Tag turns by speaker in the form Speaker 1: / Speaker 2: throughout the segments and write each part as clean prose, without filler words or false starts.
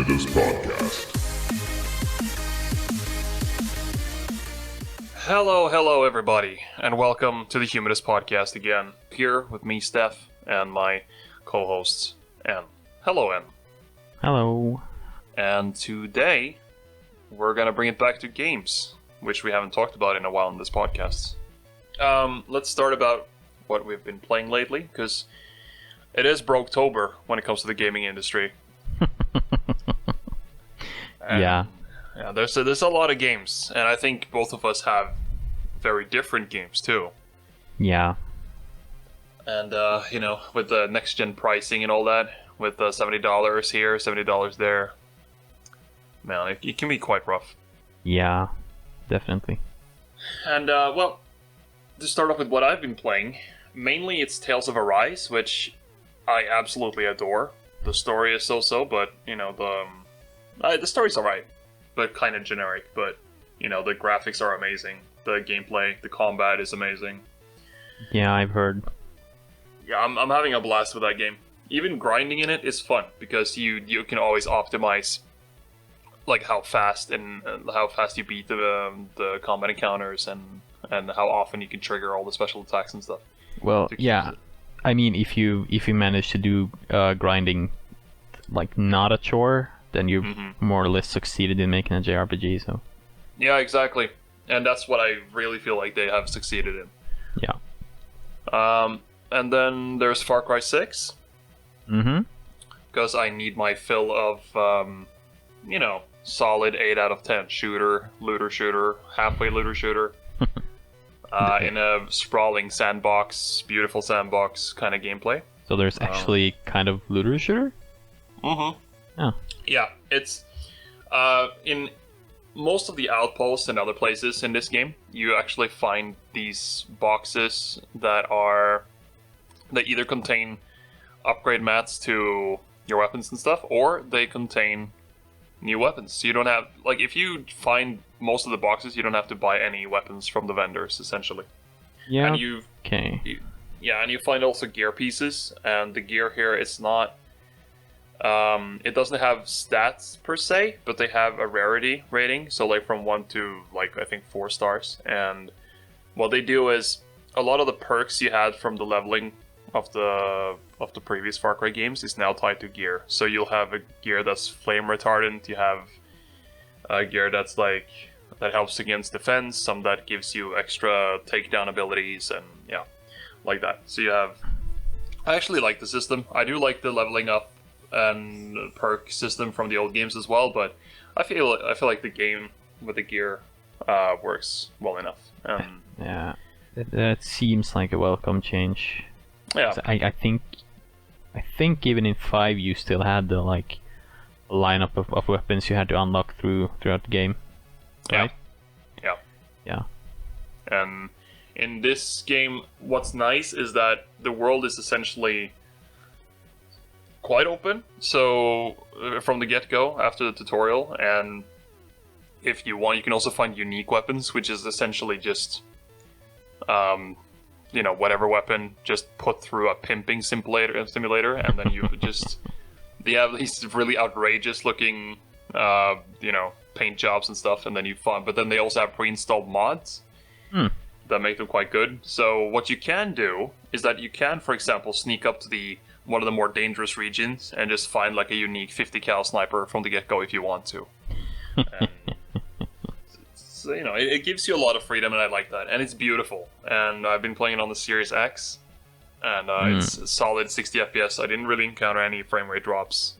Speaker 1: Humidus podcast.
Speaker 2: Hello everybody, and welcome to the Humidus podcast again. Here with me, Stef, and my co-hosts, N. Hello, N.
Speaker 3: Hello.
Speaker 2: And today, we're gonna bring it back to games, which we haven't talked about in a while in this podcast. Let's start about what we've been playing lately, because it is Broketober when it comes to the gaming industry.
Speaker 3: Yeah,
Speaker 2: there's a lot of games, and I think both of us have very different games too.
Speaker 3: Yeah.
Speaker 2: And with the next gen pricing and all that, with $70 here, $70 there, man, it can be quite rough.
Speaker 3: Yeah, definitely.
Speaker 2: And well, to start off with what I've been playing, mainly it's Tales of Arise, which I absolutely adore. The story is so-so, but the story's alright, but kind of generic. But the graphics are amazing, the gameplay, the combat is amazing.
Speaker 3: Yeah, I've heard.
Speaker 2: Yeah, I'm having a blast with that game. Even grinding in it is fun because you can always optimize like how fast you beat the combat encounters and how often you can trigger all the special attacks and stuff.
Speaker 3: Well, yeah. I mean, if you manage to do grinding like not a chore, then you more or less succeeded in making a JRPG. So.
Speaker 2: Yeah, exactly, and that's what I really feel like they have succeeded in.
Speaker 3: Yeah.
Speaker 2: And then there's Far Cry 6.
Speaker 3: Mm-hmm.
Speaker 2: Because I need my fill of, solid 8 out of 10 looter shooter, halfway looter shooter. In a sprawling sandbox, beautiful sandbox kind of gameplay.
Speaker 3: So there's actually kind of looter shooter?
Speaker 2: Mm-hmm.
Speaker 3: Oh.
Speaker 2: Yeah, it's in most of the outposts and other places in this game, you actually find these boxes that either contain upgrade mats to your weapons and stuff, or they contain new weapons. So you don't have, like, if you find most of the boxes, you don't have to buy any weapons from the vendors, essentially.
Speaker 3: Yeah.
Speaker 2: And
Speaker 3: okay.
Speaker 2: And you find also gear pieces, and the gear here is not. It doesn't have stats per se, but they have a rarity rating, so like from 1 to I think 4 stars. And what they do is a lot of the perks you had from the leveling of the previous Far Cry games is now tied to gear. So you'll have a gear that's flame retardant, you have a gear that helps against defense, some that gives you extra takedown abilities, and yeah, like that. So you have. I actually like the system. I do like the leveling up and perk system from the old games as well, but I feel like the game with the gear works well enough.
Speaker 3: Yeah, that seems like a welcome change.
Speaker 2: Yeah,
Speaker 3: I think even in 5 you still had the lineup of weapons you had to unlock throughout the game. Right? Yeah.
Speaker 2: And in this game, what's nice is that the world is essentially quite open, so from the get-go after the tutorial, and if you want, you can also find unique weapons, which is essentially just whatever weapon just put through a pimping simulator, and then you they have these really outrageous looking paint jobs and stuff, and then you find, but then they also have pre-installed mods that make them quite good. So what you can do is that you can, for example, sneak up to one of the more dangerous regions and just find a unique 50 cal sniper from the get-go if you want to. And so, it gives you a lot of freedom, and I like that. And it's beautiful. And I've been playing it on the Series X, and it's a solid 60 FPS. I didn't really encounter any frame rate drops.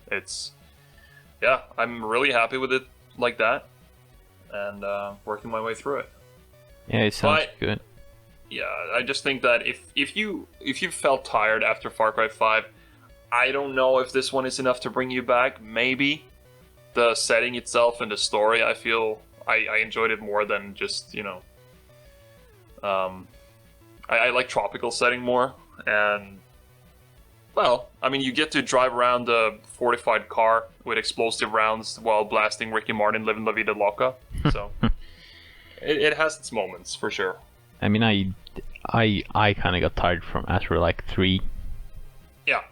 Speaker 2: I'm really happy with it like that, and working my way through it.
Speaker 3: Yeah, it sounds good.
Speaker 2: Yeah, I just think that if you felt tired after Far Cry 5, I don't know if this one is enough to bring you back. Maybe the setting itself and the story, I feel I enjoyed it more than just I like tropical setting more, and well, I mean, you get to drive around a fortified car with explosive rounds while blasting Ricky Martin living La Vida Loca. So it has its moments for sure.
Speaker 3: I mean, I kind of got tired from after 3.
Speaker 2: Yeah.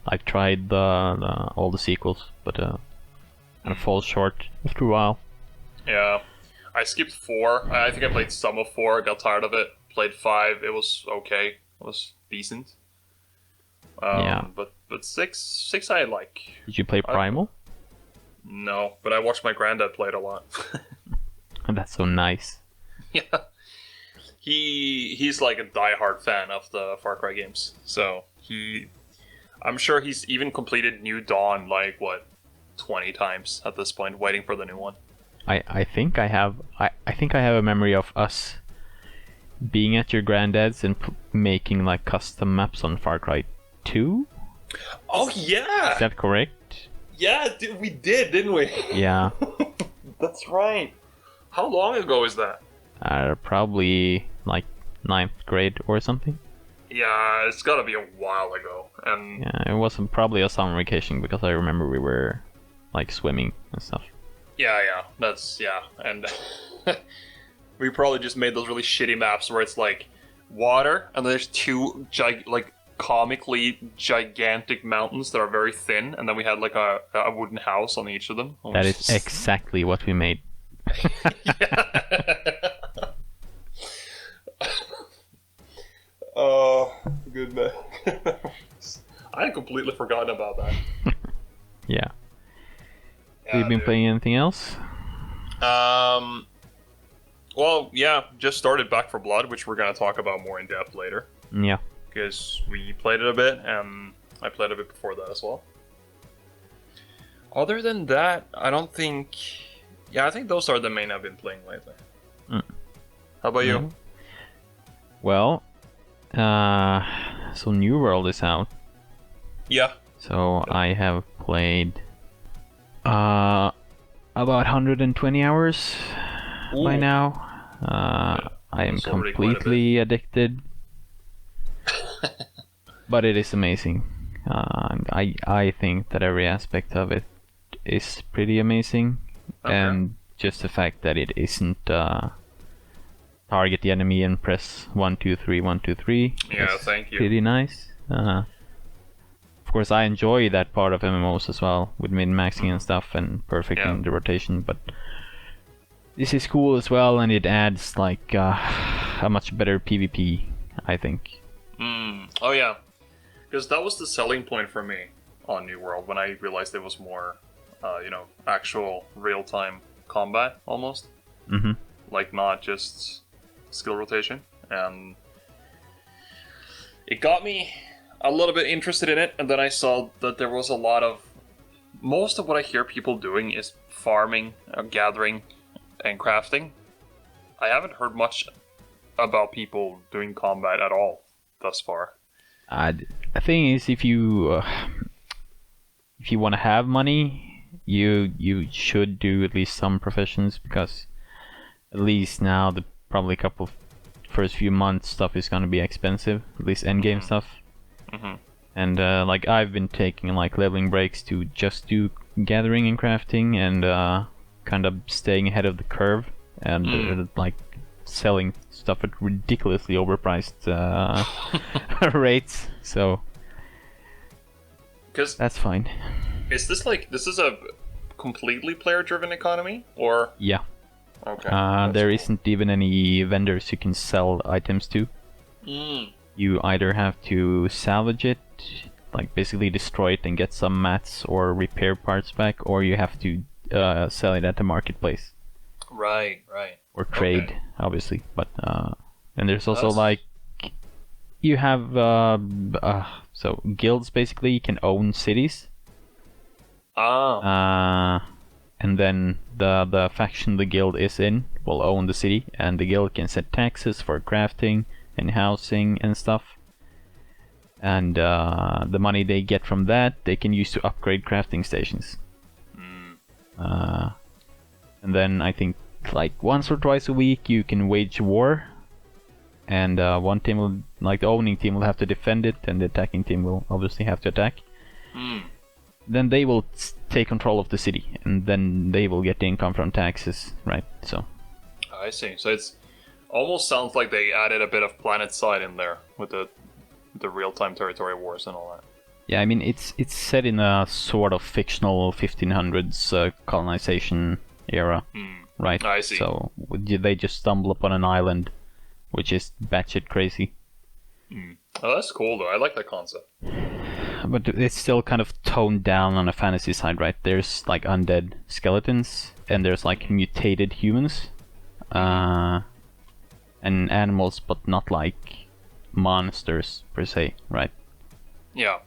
Speaker 3: like tried all the sequels, but kind of falls short after a while.
Speaker 2: Yeah, I skipped 4. I think I played some of 4, got tired of it. Played 5, it was okay. It was decent.
Speaker 3: Yeah.
Speaker 2: But 6 I like.
Speaker 3: Did you play Primal?
Speaker 2: No, but I watched my granddad play it a lot.
Speaker 3: That's so nice.
Speaker 2: Yeah. He's like a diehard fan of the Far Cry games. So I'm sure he's even completed New Dawn like 20 times at this point, waiting for the new one.
Speaker 3: I think I have a memory of us being at your granddad's and making like custom maps on Far Cry 2.
Speaker 2: Oh yeah.
Speaker 3: Is that correct?
Speaker 2: Yeah, we did, didn't we?
Speaker 3: Yeah.
Speaker 2: That's right. How long ago is that?
Speaker 3: Probably like 9th grade or something.
Speaker 2: Yeah, it's gotta be a while ago. And
Speaker 3: yeah, it was probably a summer vacation because I remember we were like swimming and stuff.
Speaker 2: Yeah, and we probably just made those really shitty maps where it's like water and there's 2 comically gigantic mountains that are very thin, and then we had like a wooden house on each of them.
Speaker 3: That is exactly what we made.
Speaker 2: Oh, good man. I had completely forgotten about that.
Speaker 3: Yeah. Have you been playing anything else?
Speaker 2: Well, yeah, just started Back 4 Blood, which we're going to talk about more in depth later.
Speaker 3: Yeah.
Speaker 2: Because we played it a bit, and I played a bit before that as well. Other than that, I don't think... Yeah, I think those are the main I've been playing lately.
Speaker 3: Mm.
Speaker 2: How about you?
Speaker 3: Well, so New World is out.
Speaker 2: Yeah.
Speaker 3: So I have played about 120 hours by now. I am completely addicted. But it is amazing. I think that every aspect of it is pretty amazing.
Speaker 2: Okay.
Speaker 3: And just the fact that it isn't target the enemy and press 1, 2, 3, 1, 2, 3.
Speaker 2: Yeah, thank you.
Speaker 3: Pretty nice. Of course, I enjoy that part of MMOs as well, with min-maxing and stuff and perfecting the rotation, but this is cool as well, and it adds like a much better PvP, I think.
Speaker 2: Oh yeah, because that was the selling point for me on New World when I realized there was more, actual real-time combat almost.
Speaker 3: Mm-hmm.
Speaker 2: Like not just skill rotation, and it got me a little bit interested in it. And then I saw that there was a lot of most of what I hear people doing is farming, gathering, and crafting. I haven't heard much about people doing combat at all thus far.
Speaker 3: The thing is, if you want to have money, you should do at least some professions, because at least now the probably couple of first few months stuff is gonna be expensive, at least endgame stuff.
Speaker 2: Mm-hmm.
Speaker 3: And like I've been taking like leveling breaks to just do gathering and crafting, and kind of staying ahead of the curve, and like selling stuff at ridiculously overpriced rates. So that's fine.
Speaker 2: Is this a completely player-driven economy, or?
Speaker 3: Yeah.
Speaker 2: Okay.
Speaker 3: There isn't even any vendors you can sell items to. You either have to salvage it, like basically destroy it and get some mats or repair parts back, or you have to sell it at the marketplace.
Speaker 2: Right.
Speaker 3: Or trade, obviously. But and there's also like you have so guilds basically can own cities. And then the faction the guild is in will own the city, and the guild can set taxes for crafting and housing and stuff. And the money they get from that they can use to upgrade crafting stations. And then I think like once or twice a week you can wage war, and one team will, like the owning team, will have to defend it, and the attacking team will obviously have to attack. Then they will take control of the city, and then they will get the income from taxes, right? So
Speaker 2: I see. So it's almost sounds like they added a bit of planet side in there with the real-time territory wars and all that.
Speaker 3: Yeah, I mean it's set in a sort of fictional 1500s colonization era, right?
Speaker 2: I see.
Speaker 3: So they just stumble upon an island, which is batshit crazy.
Speaker 2: Oh, that's cool though. I like that concept.
Speaker 3: But it's still kind of toned down on the fantasy side, right? There's like undead skeletons, and there's like mutated humans, and animals, but not like monsters per se, right?
Speaker 2: Yeah.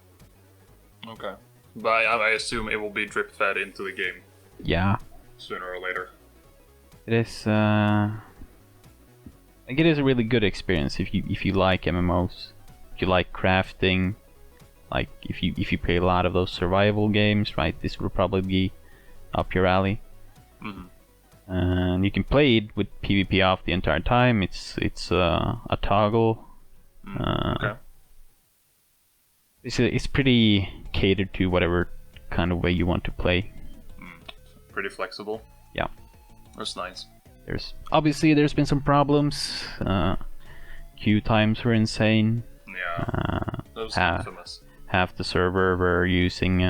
Speaker 2: Okay. But I assume it will be drip fed into the game
Speaker 3: Yeah,
Speaker 2: sooner or later.
Speaker 3: it is. Like it is a really good experience if you like MMOs, if you like crafting, like if you play a lot of those survival games, right? This will probably be up your alley. And you can play it with PvP off the entire time. It's a toggle.
Speaker 2: Okay.
Speaker 3: It's pretty catered to whatever kind of way you want to play.
Speaker 2: Pretty flexible.
Speaker 3: Yeah.
Speaker 2: That's nice.
Speaker 3: There's been some problems. Queue times were insane.
Speaker 2: Yeah. That was infamous.
Speaker 3: Half the server were using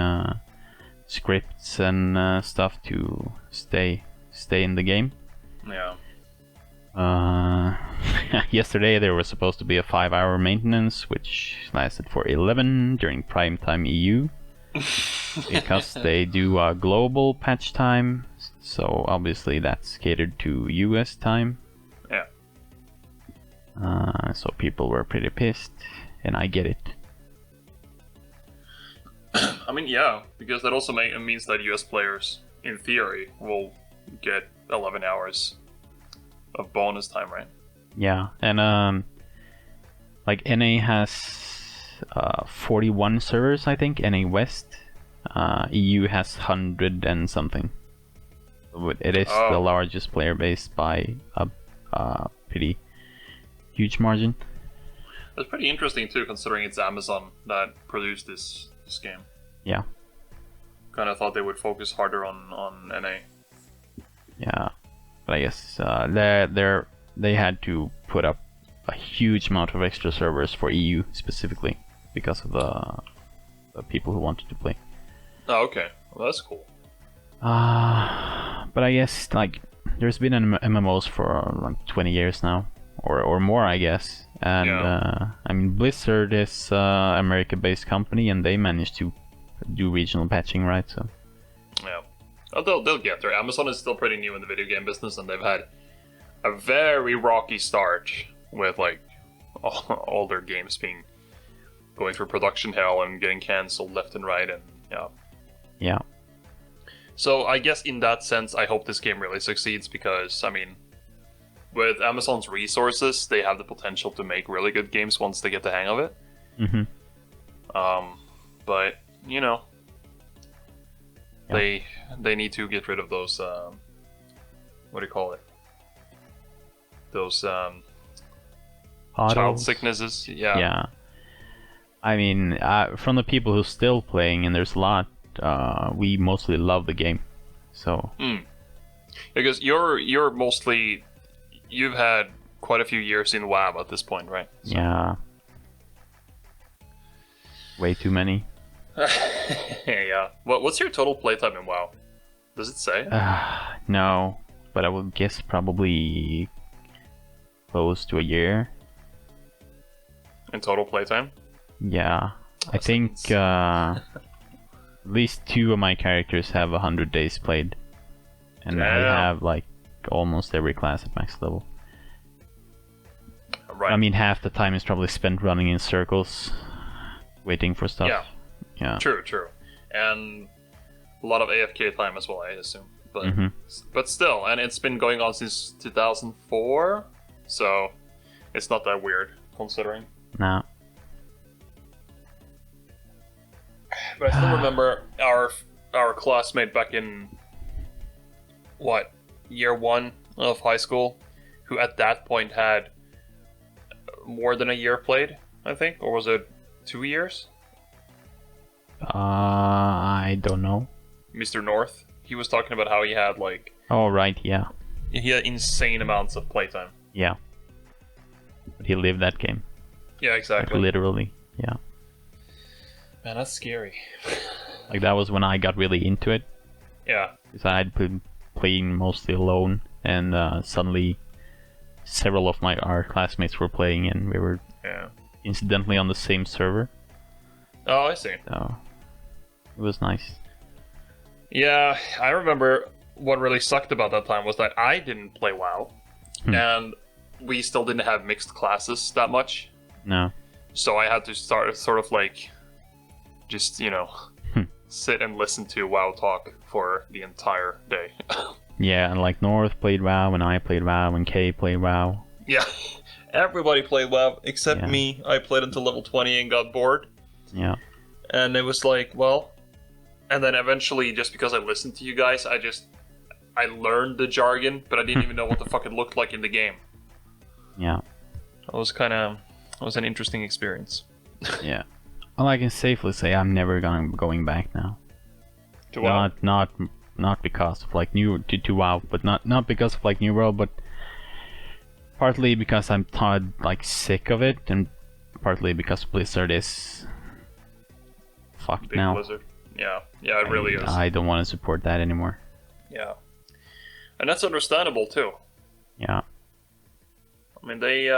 Speaker 3: scripts and stuff to stay in the game.
Speaker 2: Yeah.
Speaker 3: Yesterday there was supposed to be a 5-hour maintenance, which lasted for 11 during primetime EU, because they do a global patch time, so obviously that's catered to US time.
Speaker 2: Yeah.
Speaker 3: So people were pretty pissed, and I get it.
Speaker 2: I mean, yeah, because that also means that US players, in theory, will get 11 hours of bonus time, right?
Speaker 3: Yeah, and like NA has 41 servers, I think, NA West. EU has 100 and something. It is the largest player base by a pretty huge margin.
Speaker 2: That's pretty interesting too, considering it's Amazon that produced this game.
Speaker 3: Yeah.
Speaker 2: Kind of thought they would focus harder on NA.
Speaker 3: Yeah, but I guess they had to put up a huge amount of extra servers for EU specifically because of the people who wanted to play.
Speaker 2: Oh, okay. Well, that's cool.
Speaker 3: But I guess like there's been MMOs for like 20 years now, or more, I guess. And I mean, Blizzard is an America-based company, and they managed to do regional patching, right? So
Speaker 2: yeah, they'll get there. Amazon is still pretty new in the video game business, and they've had a very rocky start with like all their games going through production hell and getting cancelled left and right, and
Speaker 3: yeah.
Speaker 2: So I guess in that sense, I hope this game really succeeds, because I mean, with Amazon's resources, they have the potential to make really good games once they get the hang of it. But you know, they need to get rid of those what do you call it? Those child sicknesses. Yeah.
Speaker 3: I mean, from the people who's still playing, and there's a lot, we mostly love the game. So
Speaker 2: because you've had quite a few years in WoW at this point, right? So.
Speaker 3: Yeah. Way too many.
Speaker 2: Yeah. What's your total playtime in WoW? Does it say?
Speaker 3: No, but I would guess probably close to a year.
Speaker 2: In total playtime?
Speaker 3: Yeah. I think at least 2 of my characters have 100 days played. And I have like almost every class at max level.
Speaker 2: Right.
Speaker 3: I mean, half the time is probably spent running in circles, waiting for stuff. Yeah.
Speaker 2: True. And a lot of AFK time as well, I assume. But still, and it's been going on since 2004, so it's not that weird considering.
Speaker 3: No.
Speaker 2: But I still remember our classmate back in year 1 of high school, who at that point had more than a year played, I think, or was it 2 years?
Speaker 3: I don't know.
Speaker 2: Mr. North. He was talking about how he had like...
Speaker 3: Oh, right, yeah.
Speaker 2: He had insane amounts of playtime.
Speaker 3: Yeah. But he lived that game.
Speaker 2: Yeah, exactly.
Speaker 3: Like, literally, yeah.
Speaker 2: Man, that's scary.
Speaker 3: Like that was when I got really into it.
Speaker 2: Yeah.
Speaker 3: Because I had been playing mostly alone, and suddenly several of our classmates were playing, and we were incidentally on the same server.
Speaker 2: Oh, I see.
Speaker 3: So it was nice.
Speaker 2: Yeah, I remember what really sucked about that time was that I didn't play WoW, and we still didn't have mixed classes that much.
Speaker 3: No.
Speaker 2: So I had to start sort of like, just, you know, sit and listen to WoW talk for the entire day.
Speaker 3: Yeah, and like North played WoW, and I played WoW, and Kay played WoW.
Speaker 2: Yeah, everybody played WoW except me. I played until level 20 and got bored.
Speaker 3: Yeah.
Speaker 2: And it was like, well, and then eventually, just because I listened to you guys, I learned the jargon, but I didn't even know what the fuck it looked like in the game.
Speaker 3: Yeah.
Speaker 2: It was an interesting experience.
Speaker 3: Yeah. Well, I can safely say I'm never going back now.
Speaker 2: To WoW?
Speaker 3: Not because of like to WoW, but not because of like New World, but partly because I'm like sick of it, and partly because Blizzard is fucked
Speaker 2: Big
Speaker 3: now.
Speaker 2: Blizzard. Yeah, it really is.
Speaker 3: I don't want to support that anymore.
Speaker 2: Yeah, and that's understandable too.
Speaker 3: Yeah.
Speaker 2: I mean, they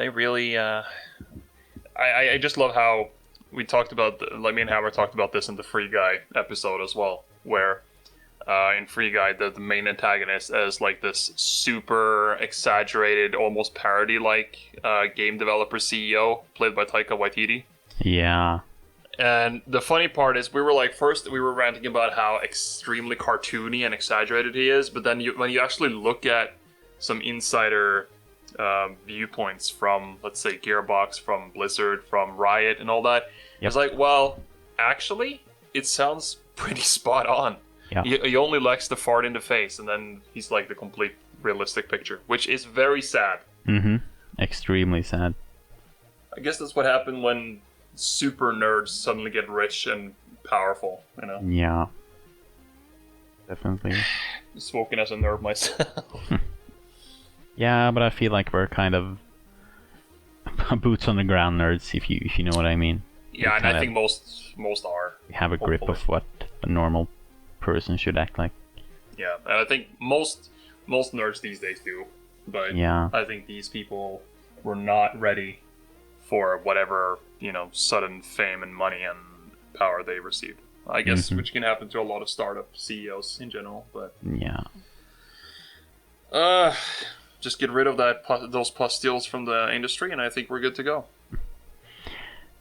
Speaker 2: really. I just love how we talked about, like me and Hammer talked about this in the Free Guy episode as well, where in Free Guy the main antagonist is like this super exaggerated, almost parody-like game developer CEO played by Taika Waititi.
Speaker 3: Yeah.
Speaker 2: And the funny part is, we were like, first we were ranting about how extremely cartoony and exaggerated he is, but then when you actually look at some insider viewpoints from, let's say, Gearbox, from Blizzard, from Riot, and all that, it's like, well, actually, it sounds pretty spot on.
Speaker 3: Yeah.
Speaker 2: He only likes to fart in the face, and then he's like the complete realistic picture, which is very sad.
Speaker 3: Mm-hmm. Extremely sad.
Speaker 2: I guess that's what happened when super nerds suddenly get rich and powerful, you know?
Speaker 3: Yeah. Definitely.
Speaker 2: Spoken as a nerd myself.
Speaker 3: Yeah, but I feel like we're kind of boots on the ground nerds, if you know what I mean.
Speaker 2: Yeah, and I think most are.
Speaker 3: We have a grip
Speaker 2: hopefully.
Speaker 3: of what a normal person should act like.
Speaker 2: Yeah, and I think most nerds these days do. But
Speaker 3: Yeah.
Speaker 2: I think these people were not ready for whatever, you know, sudden fame and money and power they received. I guess, which can happen to a lot of startup CEOs in general, but
Speaker 3: Yeah.
Speaker 2: just get rid of those pustules from the industry, and I think we're good to go.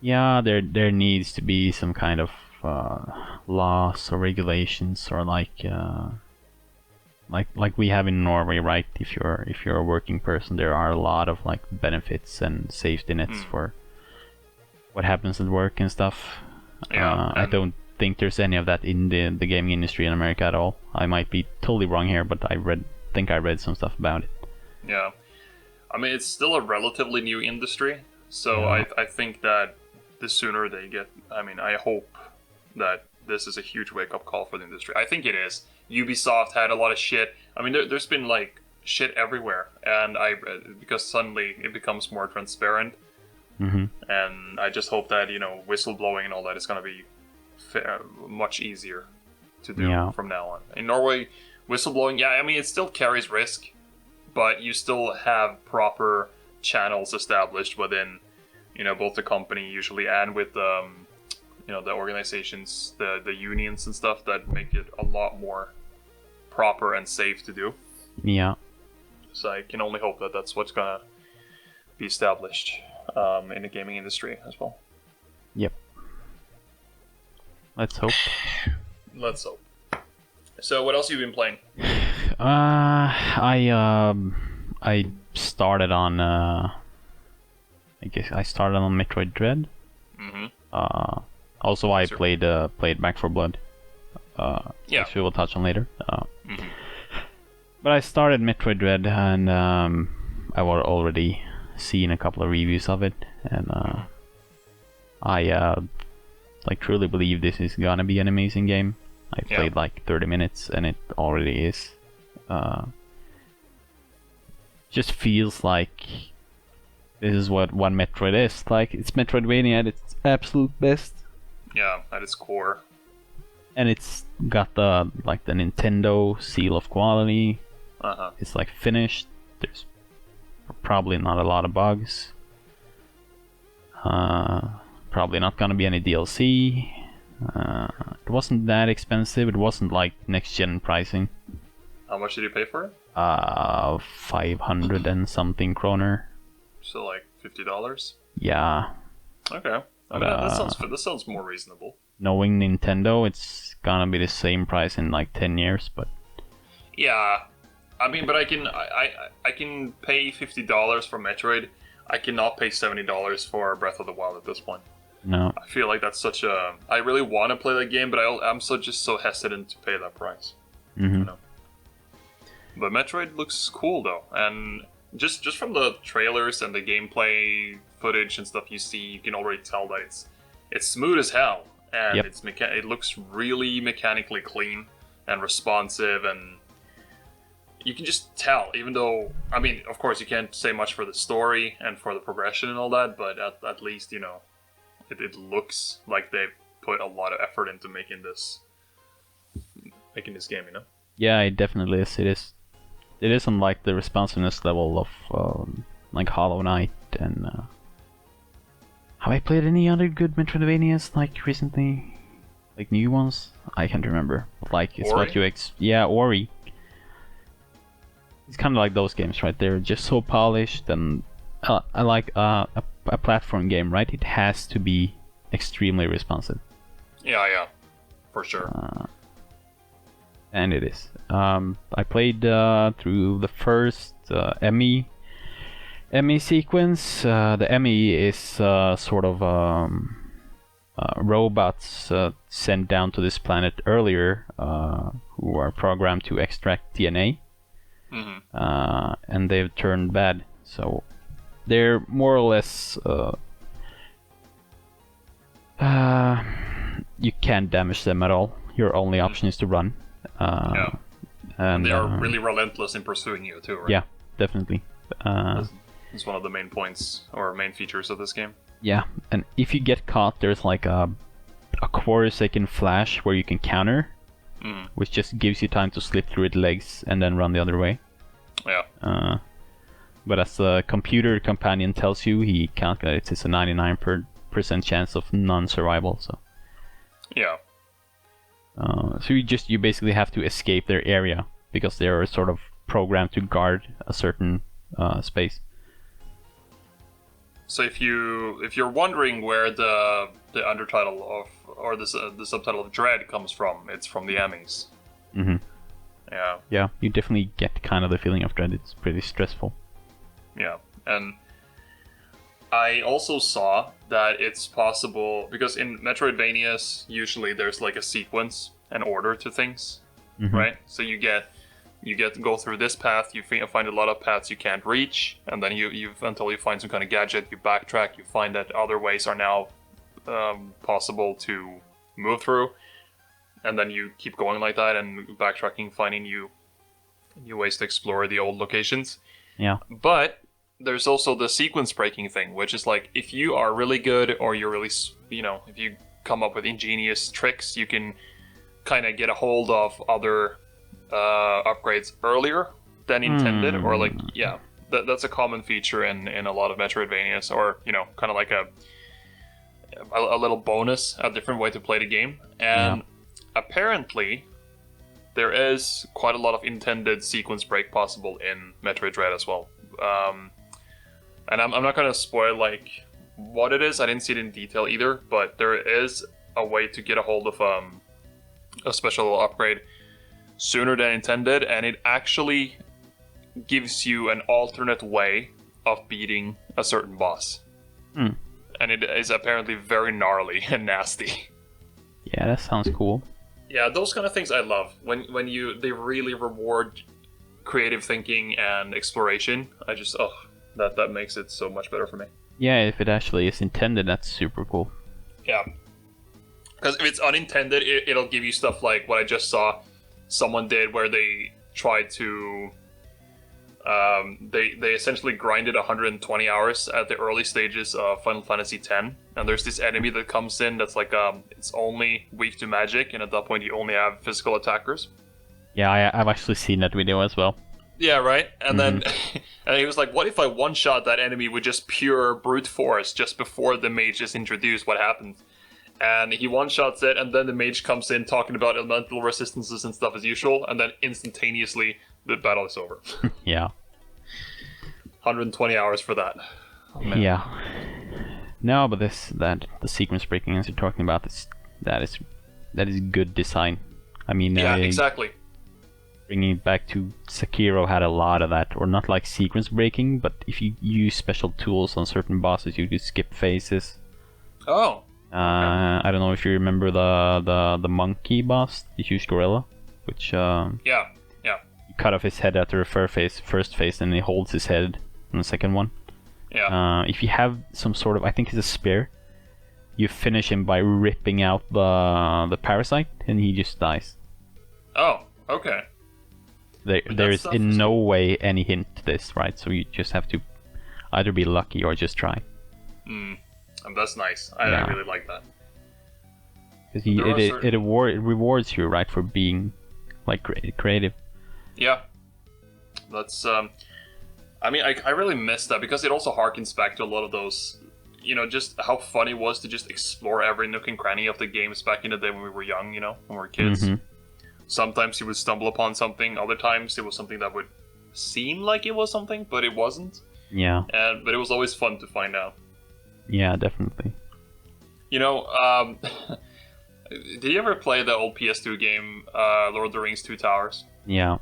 Speaker 3: Yeah, there needs to be some kind of laws or regulations, or like we have in Norway, right? If you're a working person, there are a lot of like benefits and safety nets for what happens at work and stuff.
Speaker 2: Yeah,
Speaker 3: I don't think there's any of that in the gaming industry in America at all. I might be totally wrong here, but I think I read some stuff about it.
Speaker 2: Yeah, I mean, it's still a relatively new industry, so I think that the sooner they get, I mean, I hope that this is a huge wake-up call for the industry. I think it is. Ubisoft had a lot of shit. I mean, there's been like shit everywhere, and because suddenly it becomes more transparent, and I just hope that, you know, whistleblowing and all that is going to be much easier to do from now on. In Norway, whistleblowing, I mean, it still carries risk, but you still have proper channels established within, you know, both the company usually and with you know, the organizations, the unions and stuff that make it a lot more proper and safe to do.
Speaker 3: Yeah.
Speaker 2: So I can only hope that that's what's gonna be established in the gaming industry as well.
Speaker 3: Yep. Let's hope.
Speaker 2: Let's hope. So what else have you been playing?
Speaker 3: I started on I guess I started on Metroid Dread. Also I played Back 4 Blood. Which we will touch on later. But I started Metroid Dread, and I was already seen a couple of reviews of it, and I like truly believe this is gonna be an amazing game. I played like 30 minutes, and it already is. Just feels like This is what one Metroid is. Like, it's Metroidvania at its absolute best.
Speaker 2: Yeah, at its core.
Speaker 3: And it's got the Nintendo seal of quality. It's like finished. There's probably not a lot of bugs. Probably not gonna be any DLC. It wasn't that expensive. It wasn't like next gen pricing.
Speaker 2: How much did you pay for it?
Speaker 3: 500 and something kroner.
Speaker 2: So like $50.
Speaker 3: Yeah.
Speaker 2: Okay. I mean, that sounds more reasonable.
Speaker 3: Knowing Nintendo, it's gonna be the same price in like 10 years, but
Speaker 2: yeah, I mean, but I can pay $50 for Metroid. I cannot pay $70 for Breath of the Wild at this point.
Speaker 3: no.
Speaker 2: I feel like that's such a. I really want to play that game, but I'm just so hesitant to pay that price.
Speaker 3: Mm-hmm.
Speaker 2: You know? But Metroid looks cool though, and just from the trailers and the gameplay footage and stuff you see, you can already tell that it's smooth as hell, and
Speaker 3: Yep.
Speaker 2: it looks really mechanically clean and responsive, and you can just tell. Even though, I mean, of course, you can't say much for the story and for the progression and all that, but at least it looks like they've put a lot of effort into making this game.
Speaker 3: Yeah, it definitely is. It is on like the responsiveness level of like Hollow Knight and. Have I played any other good Metroidvanias like recently? Like new ones? I can't remember. Like it's
Speaker 2: Ori?
Speaker 3: what you yeah, Ori. It's kind of like those games, right? They're just so polished, and I like a platform game, right? It has to be extremely responsive.
Speaker 2: Yeah, for sure.
Speaker 3: And it is. I played through the first Emmy sequence. The Emmy is sort of robots sent down to this planet earlier who are programmed to extract DNA. And they've turned bad. So they're more or less... you can't damage them at all. Your only option is to run.
Speaker 2: And they are really relentless in pursuing you too, right?
Speaker 3: Yeah, definitely.
Speaker 2: It's one of the main points or main features of this game.
Speaker 3: Yeah, and if you get caught, there's like a quarter-second flash where you can counter, which just gives you time to slip through its legs and then run the other way.
Speaker 2: Yeah.
Speaker 3: But as the computer companion tells you, he calculates it's a 99% chance of non-survival. So.
Speaker 2: Yeah.
Speaker 3: So you basically have to escape their area because they are sort of programmed to guard a certain space.
Speaker 2: So if you're wondering where the undertitle of or the subtitle of Dread comes from, it's from the Emmys.
Speaker 3: Mm-hmm.
Speaker 2: Yeah.
Speaker 3: Yeah, you definitely get kind of the feeling of Dread. It's pretty stressful.
Speaker 2: Yeah, and I also saw that it's possible because in Metroidvanias usually there's like a sequence, an order to things, right? So you get to go through this path. You find a lot of paths you can't reach, and then you until you find some kind of gadget, you backtrack. You find that other ways are now possible to move through, and then you keep going like that and backtracking, finding new ways to explore the old locations.
Speaker 3: Yeah.
Speaker 2: But there's also the sequence breaking thing, which is like if you are really good or you're really, if you come up with ingenious tricks, you can kind of get a hold of other upgrades earlier than intended, or like, yeah, that's a common feature in a lot of Metroidvanias, or, kind of like a little bonus, a different way to play the game. And apparently there is quite a lot of intended sequence break possible in Metroid Dread as well. And I'm not going to spoil like what it is. I didn't see it in detail either, but there is a way to get a hold of a special upgrade sooner than intended, and it actually gives you an alternate way of beating a certain boss. And it is apparently very gnarly and nasty.
Speaker 3: Yeah, that sounds cool.
Speaker 2: Yeah, those kind of things I love. When they really reward creative thinking and exploration. I just that makes it so much better for me.
Speaker 3: Yeah, if it actually is intended, that's super cool.
Speaker 2: Yeah. Because if it's unintended, it'll give you stuff like what I just saw someone did, where they tried to They essentially grinded 120 hours at the early stages of Final Fantasy X, and there's this enemy that comes in that's like it's only weak to magic, and at that point you only have physical attackers.
Speaker 3: Yeah, I've actually seen that video as well.
Speaker 2: Yeah, right. And then and he was like, "What if I one-shot that enemy with just pure brute force just before the mage is introduced? What happens?" And he one-shots it, and then the mage comes in talking about elemental resistances and stuff as usual, and then instantaneously the battle is over.
Speaker 3: Yeah.
Speaker 2: 120 hours for that.
Speaker 3: Oh, yeah. No, but the sequence breaking as you're talking about, that is good design. I mean,
Speaker 2: yeah, exactly.
Speaker 3: Bringing it back to Sekiro had a lot of that, or not like sequence breaking, but if you use special tools on certain bosses, you do skip phases.
Speaker 2: Oh.
Speaker 3: I don't know if you remember the monkey boss, the huge gorilla, which
Speaker 2: yeah.
Speaker 3: You cut off his head after the first phase, and he holds his head in the second one.
Speaker 2: Yeah.
Speaker 3: If you have some sort of, I think it's a spear, you finish him by ripping out the parasite, and he just dies.
Speaker 2: Oh, okay.
Speaker 3: There is in no way any hint to this, right? So you just have to either be lucky or just try.
Speaker 2: That's nice. I really like that.
Speaker 3: Because it rewards you, right, for being like creative.
Speaker 2: Yeah. That's I mean, I really miss that because it also harkens back to a lot of those, just how fun it was to just explore every nook and cranny of the games back in the day when we were young, when we were kids. Mm-hmm. Sometimes you would stumble upon something, other times it was something that would seem like it was something, but it wasn't.
Speaker 3: Yeah.
Speaker 2: But it was always fun to find out.
Speaker 3: Yeah, definitely.
Speaker 2: Did you ever play the old PS2 game, Lord of the Rings 2 Towers?
Speaker 3: Yeah.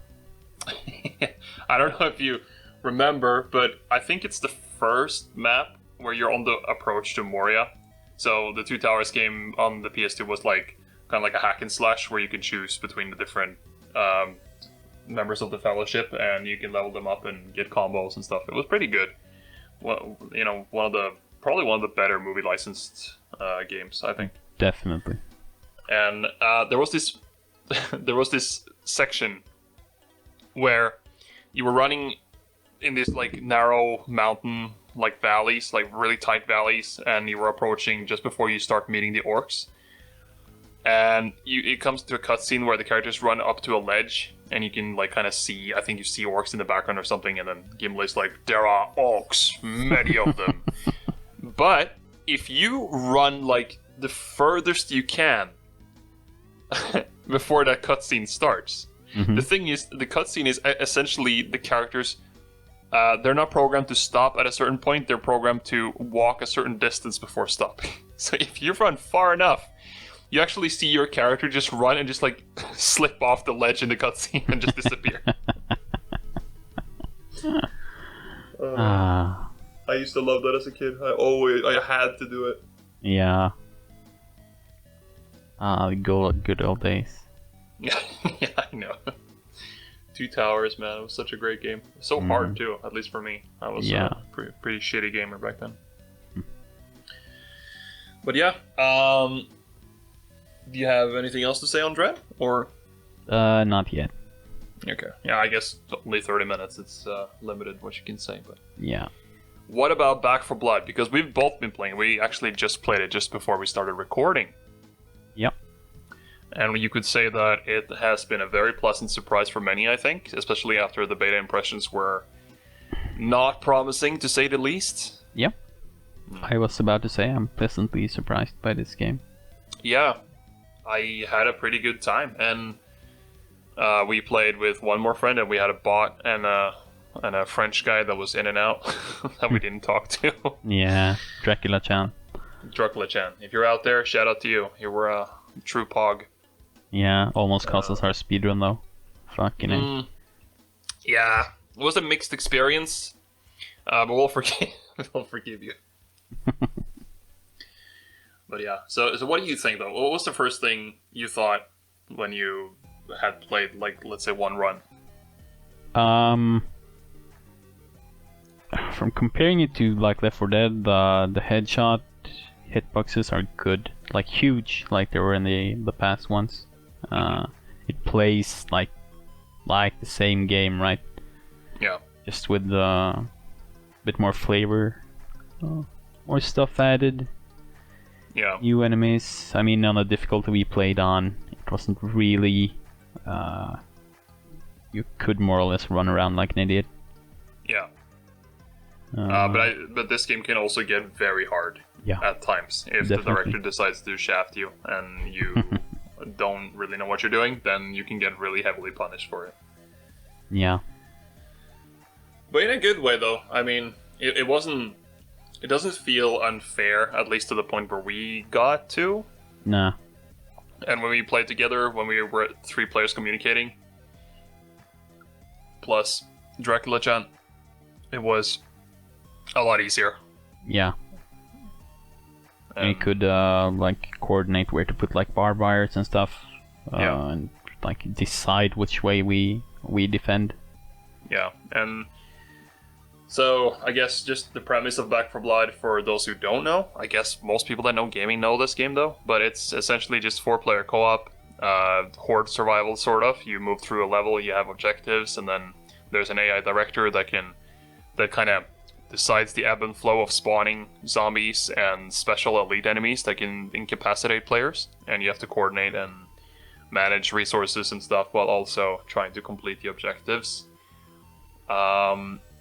Speaker 2: I don't know if you remember, but I think it's the first map where you're on the approach to Moria. So the 2 Towers game on the PS2 was like kind of like a hack and slash where you can choose between the different members of the Fellowship, and you can level them up and get combos and stuff. It was pretty good. Well, probably one of the better movie licensed games, I think.
Speaker 3: Definitely.
Speaker 2: And there was this section where you were running in this like narrow mountain like valleys, like really tight valleys, and you were approaching just before you start meeting the orcs. And it comes to a cutscene where the characters run up to a ledge, and you can like kind of see, I think you see orcs in the background or something, and then Gimli's like, "There are orcs, many of them." But if you run like the furthest you can before that cutscene starts, the thing is, the cutscene is essentially the characters. They're not programmed to stop at a certain point. They're programmed to walk a certain distance before stopping. So if you run far enough, you actually see your character just run and just like slip off the ledge in the cutscene and just disappear. I used to love that as a kid. I had to do it.
Speaker 3: Yeah. The good old days.
Speaker 2: Yeah, I know. 2 Towers, man, it was such a great game. So hard too, at least for me. I was a pretty shitty gamer back then. But yeah, do you have anything else to say on Dread, or?
Speaker 3: Not yet.
Speaker 2: Okay. Yeah, I guess only 30 minutes. It's limited what you can say, but.
Speaker 3: Yeah.
Speaker 2: What about Back 4 Blood? Because we've both been playing. We actually just played it just before we started recording.
Speaker 3: Yep.
Speaker 2: And you could say that it has been a very pleasant surprise for many, I think, especially after the beta impressions were not promising, to say the least.
Speaker 3: Yep. I was about to say I'm pleasantly surprised by this game.
Speaker 2: Yeah. I had a pretty good time, and we played with one more friend, and we had a bot and a French guy that was in and out that we didn't talk to.
Speaker 3: Yeah, Dracula-chan.
Speaker 2: Dracula-chan. If you're out there, shout out to you. You were a true pog.
Speaker 3: Yeah, almost cost us our speedrun though. Fucking it.
Speaker 2: Yeah, it was a mixed experience, but we'll forgive you. But yeah, so what do you think though? What was the first thing you thought when you had played, like, let's say, one run?
Speaker 3: From comparing it to like Left 4 Dead, the headshot hitboxes are good, like huge, like they were in the past ones.
Speaker 2: Mm-hmm.
Speaker 3: It plays like the same game, right?
Speaker 2: Yeah.
Speaker 3: just with a bit more flavor, more stuff added.
Speaker 2: Yeah.
Speaker 3: New enemies. I mean, on the difficulty we played on, it wasn't really. You could more or less run around like an idiot.
Speaker 2: Yeah. But this game can also get very hard at times. If
Speaker 3: Definitely.
Speaker 2: the director decides to shaft you and you don't really know what you're doing, then you can get really heavily punished for it.
Speaker 3: Yeah.
Speaker 2: But in a good way, though. I mean, it wasn't. It doesn't feel unfair, at least to the point where we got to.
Speaker 3: Nah.
Speaker 2: And when we played together, when we were 3 players communicating, plus Dracula-chan, it was a lot easier.
Speaker 3: Yeah. And we could like coordinate where to put like barbed wires and stuff, and like decide which way we defend.
Speaker 2: Yeah, and so I guess just the premise of Back 4 Blood, for those who don't know, I guess most people that know gaming know this game though, but it's essentially just 4-player co-op, horde survival sort of. You move through a level, you have objectives, and then there's an AI director that kind of decides the ebb and flow of spawning zombies and special elite enemies that can incapacitate players, and you have to coordinate and manage resources and stuff while also trying to complete the objectives.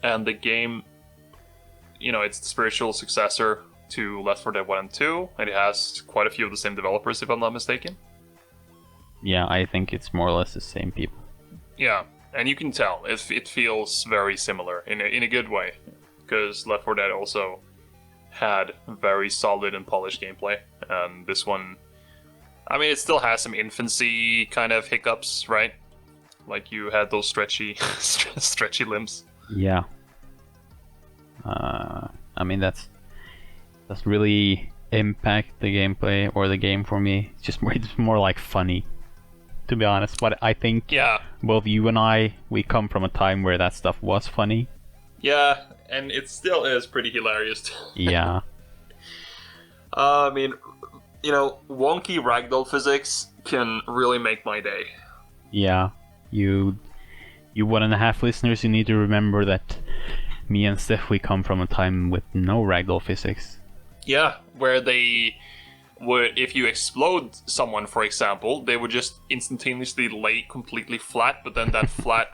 Speaker 2: And the game, it's the spiritual successor to Left 4 Dead 1 and 2, and it has quite a few of the same developers, if I'm not mistaken.
Speaker 3: Yeah, I think it's more or less the same people.
Speaker 2: Yeah, and you can tell, it feels very similar, in a good way, because Left 4 Dead also had very solid and polished gameplay, and this one, I mean, it still has some infancy kind of hiccups, right? Like you had those stretchy limbs.
Speaker 3: Yeah. I mean, that's really impact the gameplay or the game for me. It's more like funny, to be honest. But I think both you and I, we come from a time where that stuff was funny.
Speaker 2: Yeah, and it still is pretty hilarious.
Speaker 3: Yeah.
Speaker 2: I mean, wonky ragdoll physics can really make my day.
Speaker 3: Yeah. You 1.5 listeners, you need to remember that me and Stef, we come from a time with no ragdoll physics.
Speaker 2: Yeah, where they would, if you explode someone, for example, they would just instantaneously lay completely flat, but then that flat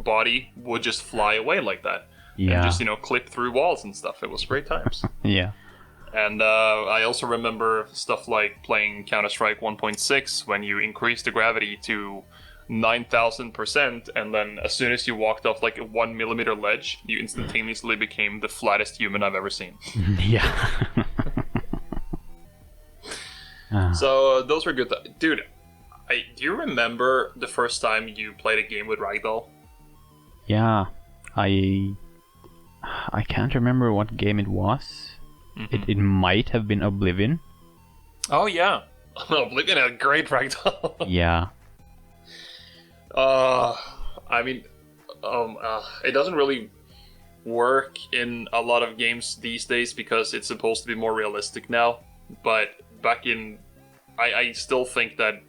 Speaker 2: body would just fly away like that.
Speaker 3: Yeah.
Speaker 2: And just, clip through walls and stuff. It was great times.
Speaker 3: Yeah.
Speaker 2: And I also remember stuff like playing Counter-Strike 1.6 when you increase the gravity to 9,000%, and then as soon as you walked off like a 1 millimeter ledge, you instantaneously became the flattest human I've ever seen.
Speaker 3: Yeah.
Speaker 2: So those were good. Dude, do you remember the first time you played a game with Ragdoll?
Speaker 3: Yeah, I can't remember what game it was. Mm-hmm. It might have been Oblivion.
Speaker 2: Oh yeah, Oblivion had a great Ragdoll.
Speaker 3: Yeah.
Speaker 2: I mean, it doesn't really work in a lot of games these days because it's supposed to be more realistic now. But back in, I still think that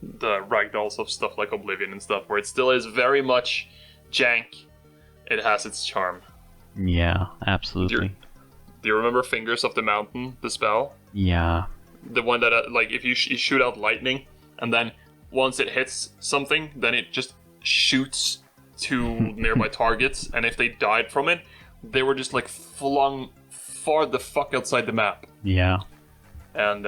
Speaker 2: the ragdolls of stuff like Oblivion and stuff, where it still is very much jank, it has its charm.
Speaker 3: Yeah, absolutely.
Speaker 2: Do you remember Fingers of the Mountain, the spell?
Speaker 3: Yeah.
Speaker 2: The one that, like, if you shoot out lightning, and then once it hits something, then it just shoots to nearby targets, and if they died from it, they were just, like, flung far the fuck outside the map.
Speaker 3: Yeah.
Speaker 2: And,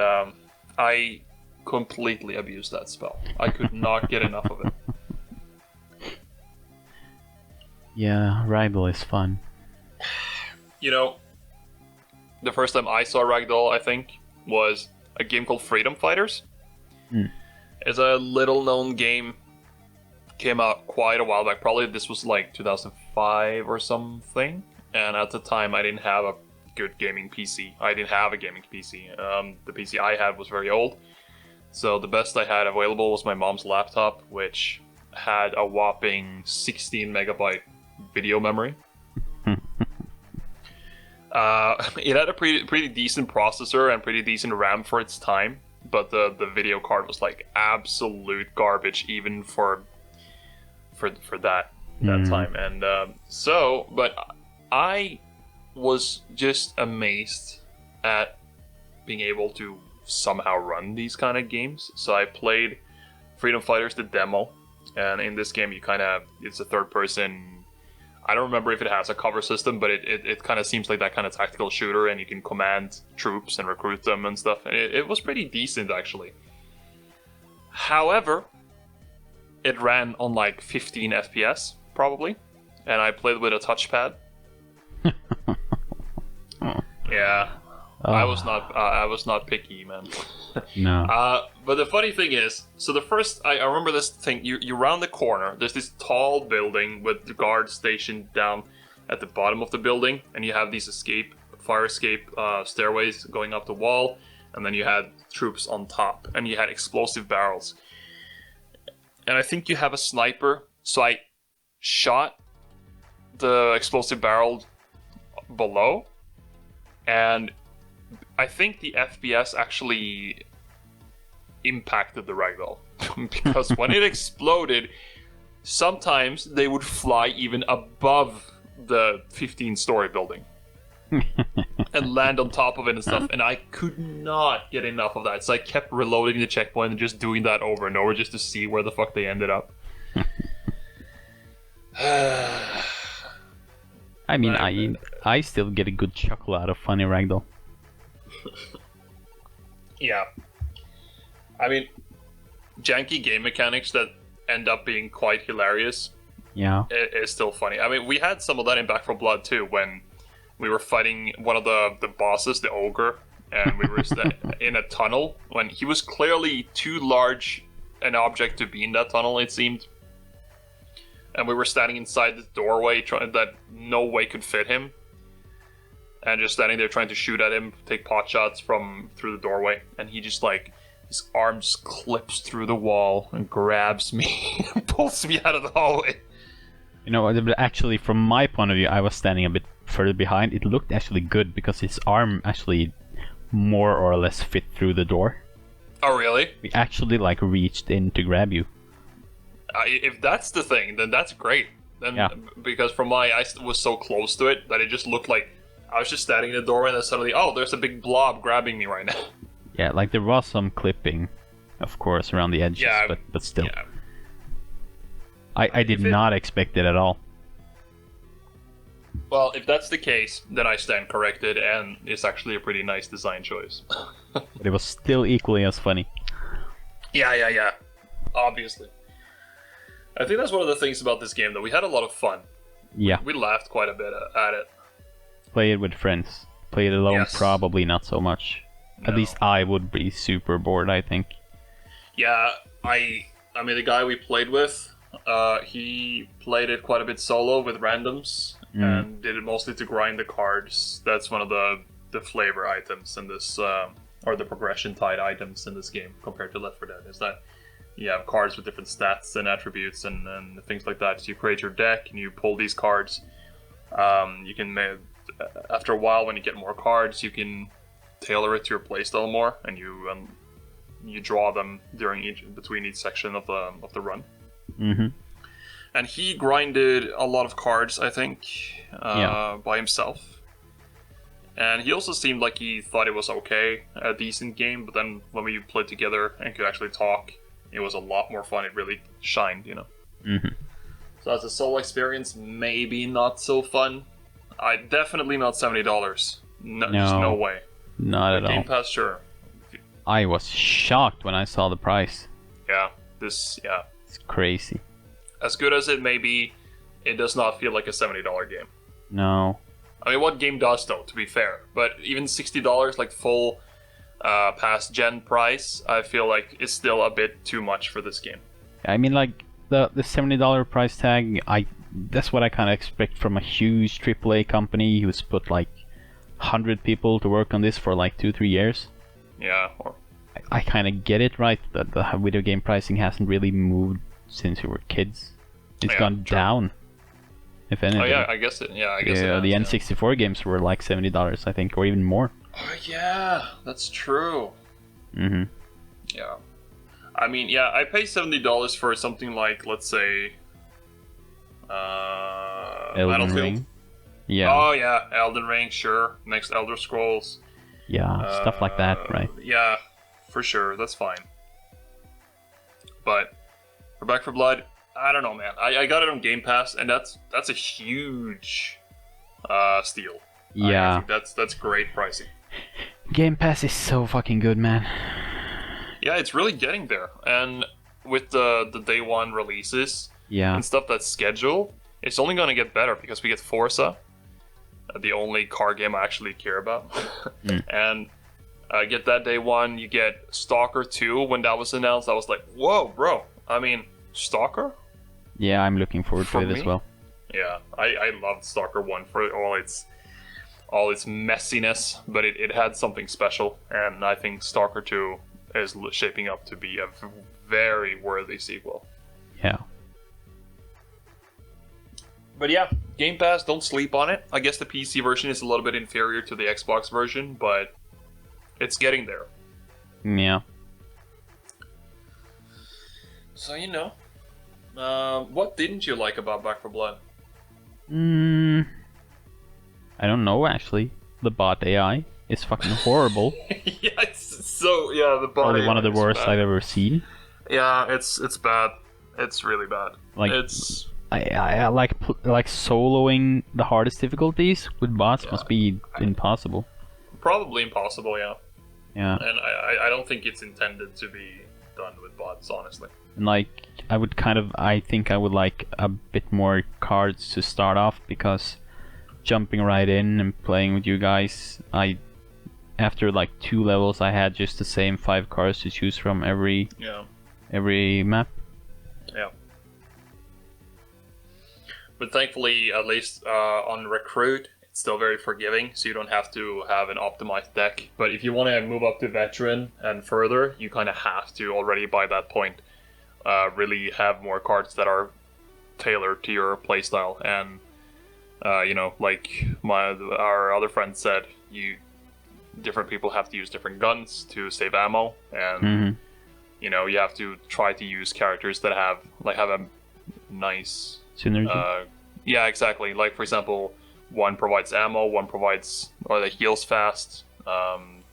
Speaker 2: I completely abused that spell. I could not get enough of it.
Speaker 3: Yeah, Ragdoll is fun.
Speaker 2: The first time I saw Ragdoll, I think, was a game called Freedom Fighters. It's a little-known game. Came out quite a while back. Probably this was like 2005 or something. And at the time, I didn't have a good gaming PC. I didn't have a gaming PC. The PC I had was very old. So the best I had available was my mom's laptop, which had a whopping 16 megabyte video memory. It had a pretty decent processor and pretty decent RAM for its time, but the video card was like absolute garbage even for that. that time. And but I was just amazed at being able to somehow run these kind of games. So I played Freedom Fighters, the demo, and in this game it's a third person. I don't remember if it has a cover system, but it kind of seems like that kind of tactical shooter, and you can command troops and recruit them and stuff. And it was pretty decent, actually. However, it ran on like 15 FPS, probably, and I played with a touchpad. Yeah, I was not picky, man.
Speaker 3: No.
Speaker 2: But the funny thing is, so the first I remember this thing. You round the corner. There's this tall building with the guards stationed down at the bottom of the building, and you have these fire escape stairways going up the wall, and then you had troops on top, and you had explosive barrels. And I think you have a sniper, so I shot the explosive barrel below, and I think the FPS actually impacted the ragdoll. Because when it exploded, sometimes they would fly even above the 15-story building and land on top of it and stuff, and I could not get enough of that, so I kept reloading the checkpoint and just doing that over and over just to see where the fuck they ended up.
Speaker 3: I mean, I still get a good chuckle out of funny ragdoll.
Speaker 2: Yeah. I mean, janky game mechanics that end up being quite hilarious.
Speaker 3: Yeah.
Speaker 2: Is still funny. I mean, we had some of that in Back 4 Blood too, when we were fighting one of the bosses, the ogre, and we were in a tunnel when he was clearly too large an object to be in that tunnel, it seemed. And we were standing inside the doorway that no way could fit him. And just standing there trying to shoot at him, take pot shots through the doorway. And he just his arm just clips through the wall and grabs me and pulls me out of the hallway.
Speaker 3: You know, actually, from my point of view, I was standing a bit further behind. It looked actually good because his arm actually more or less fit through the door.
Speaker 2: Oh, really?
Speaker 3: He actually reached in to grab you.
Speaker 2: If that's the thing, then that's great. Then
Speaker 3: yeah.
Speaker 2: Because I was so close to it that it just looked like I was just standing in the doorway and then suddenly, oh, there's a big blob grabbing me right now.
Speaker 3: Yeah, there was some clipping, of course, around the edges,
Speaker 2: yeah,
Speaker 3: but still.
Speaker 2: Yeah.
Speaker 3: I did not expect it at all.
Speaker 2: Well, if that's the case, then I stand corrected, and it's actually a pretty nice design choice.
Speaker 3: But it was still equally as funny.
Speaker 2: Yeah. Obviously. I think that's one of the things about this game, though. We had a lot of fun.
Speaker 3: Yeah.
Speaker 2: We laughed quite a bit at it.
Speaker 3: Play it with friends. Play it alone, yes. Probably not so much. No. At least I would be super bored, I think.
Speaker 2: Yeah, I mean, the guy we played with, he played it quite a bit solo with randoms, and did it mostly to grind the cards. That's one of the flavor items in this, or the progression tied items in this game compared to Left 4 Dead, is that you have cards with different stats and attributes and things like that. So you create your deck and you pull these cards. You can, after a while, when you get more cards, you can tailor it to your playstyle more, and you draw them between each section of the run.
Speaker 3: Mm-hmm.
Speaker 2: And he grinded a lot of cards, I think, by himself. And he also seemed like he thought it was okay, a decent game. But then when we played together and could actually talk, it was a lot more fun. It really shined,
Speaker 3: Mm-hmm.
Speaker 2: So as a solo experience, maybe not so fun. Definitely not $70. No, just no way.
Speaker 3: Not at all.
Speaker 2: Game Pass, sure.
Speaker 3: I was shocked when I saw the price.
Speaker 2: Yeah,
Speaker 3: It's crazy.
Speaker 2: As good as it may be, it does not feel like a $70 game.
Speaker 3: No.
Speaker 2: I mean, what game does, though, to be fair? But even $60, like full past gen price, I feel like it's still a bit too much for this game.
Speaker 3: I mean, the $70 price tag, that's what I kind of expect from a huge AAA company who's put 100 people to work on this for 2-3 years.
Speaker 2: Yeah.
Speaker 3: I kind of get it, right? That the video game pricing hasn't really moved since we were kids. It's gone down, if anything.
Speaker 2: Oh yeah, I guess it. Yeah, I guess it has,
Speaker 3: the N64 games were $70, I think, or even more.
Speaker 2: Oh yeah, that's true.
Speaker 3: Mm-hmm.
Speaker 2: Yeah. I mean, yeah, I pay $70 for something like, let's say,
Speaker 3: Elden
Speaker 2: Battlefield.
Speaker 3: Ring. Yeah.
Speaker 2: Oh yeah, Elden Ring, sure. Next Elder Scrolls.
Speaker 3: Yeah, stuff like that, right?
Speaker 2: Yeah, for sure. That's fine. But for Back 4 Blood, I don't know, man. I got it on Game Pass, and that's a huge steal.
Speaker 3: Yeah.
Speaker 2: I think that's great pricing.
Speaker 3: Game Pass is so fucking good, man.
Speaker 2: Yeah, it's really getting there, and with the day one releases
Speaker 3: Yeah.
Speaker 2: and stuff that's scheduled, it's only going to get better because we get Forza, the only car game I actually care about, and get that day one. You get Stalker 2 when that was announced. I was like, whoa, bro. I mean, Stalker?
Speaker 3: Yeah, I'm looking forward to it as well.
Speaker 2: Yeah, I loved Stalker 1 for all its messiness, but it had something special, and I think Stalker 2 is shaping up to be a very worthy sequel.
Speaker 3: Yeah.
Speaker 2: But yeah, Game Pass, don't sleep on it. I guess the PC version is a little bit inferior to the Xbox version, but it's getting there.
Speaker 3: Yeah.
Speaker 2: So, you know, what didn't you like about Back 4 Blood?
Speaker 3: I don't know, actually. The bot AI is fucking horrible.
Speaker 2: Yeah, the bot
Speaker 3: Probably
Speaker 2: AI
Speaker 3: one of the
Speaker 2: is
Speaker 3: worst
Speaker 2: bad.
Speaker 3: I've ever seen.
Speaker 2: Yeah, it's bad. It's really bad.
Speaker 3: Like,
Speaker 2: it's
Speaker 3: I like soloing the hardest difficulties with bots must be impossible.
Speaker 2: probably impossible, yeah.
Speaker 3: Yeah.
Speaker 2: And I don't think it's intended to be done with bots, honestly.
Speaker 3: And like, I think I would like a bit more cards to start off, because jumping right in and playing with you guys, after like 2 levels I had just the same 5 cards to choose from every map.
Speaker 2: Yeah. But thankfully, at least on Recruit, it's still very forgiving, so you don't have to have an optimized deck. But if you want to move up to Veteran and further, you kind of have to already by that point really have more cards that are tailored to your playstyle. And you know, like our other friend said, different people have to use different guns to save ammo, and you know, you have to try to use characters that have a nice
Speaker 3: Synergy.
Speaker 2: Yeah, exactly. Like, for example, one provides ammo, one provides that heals fast.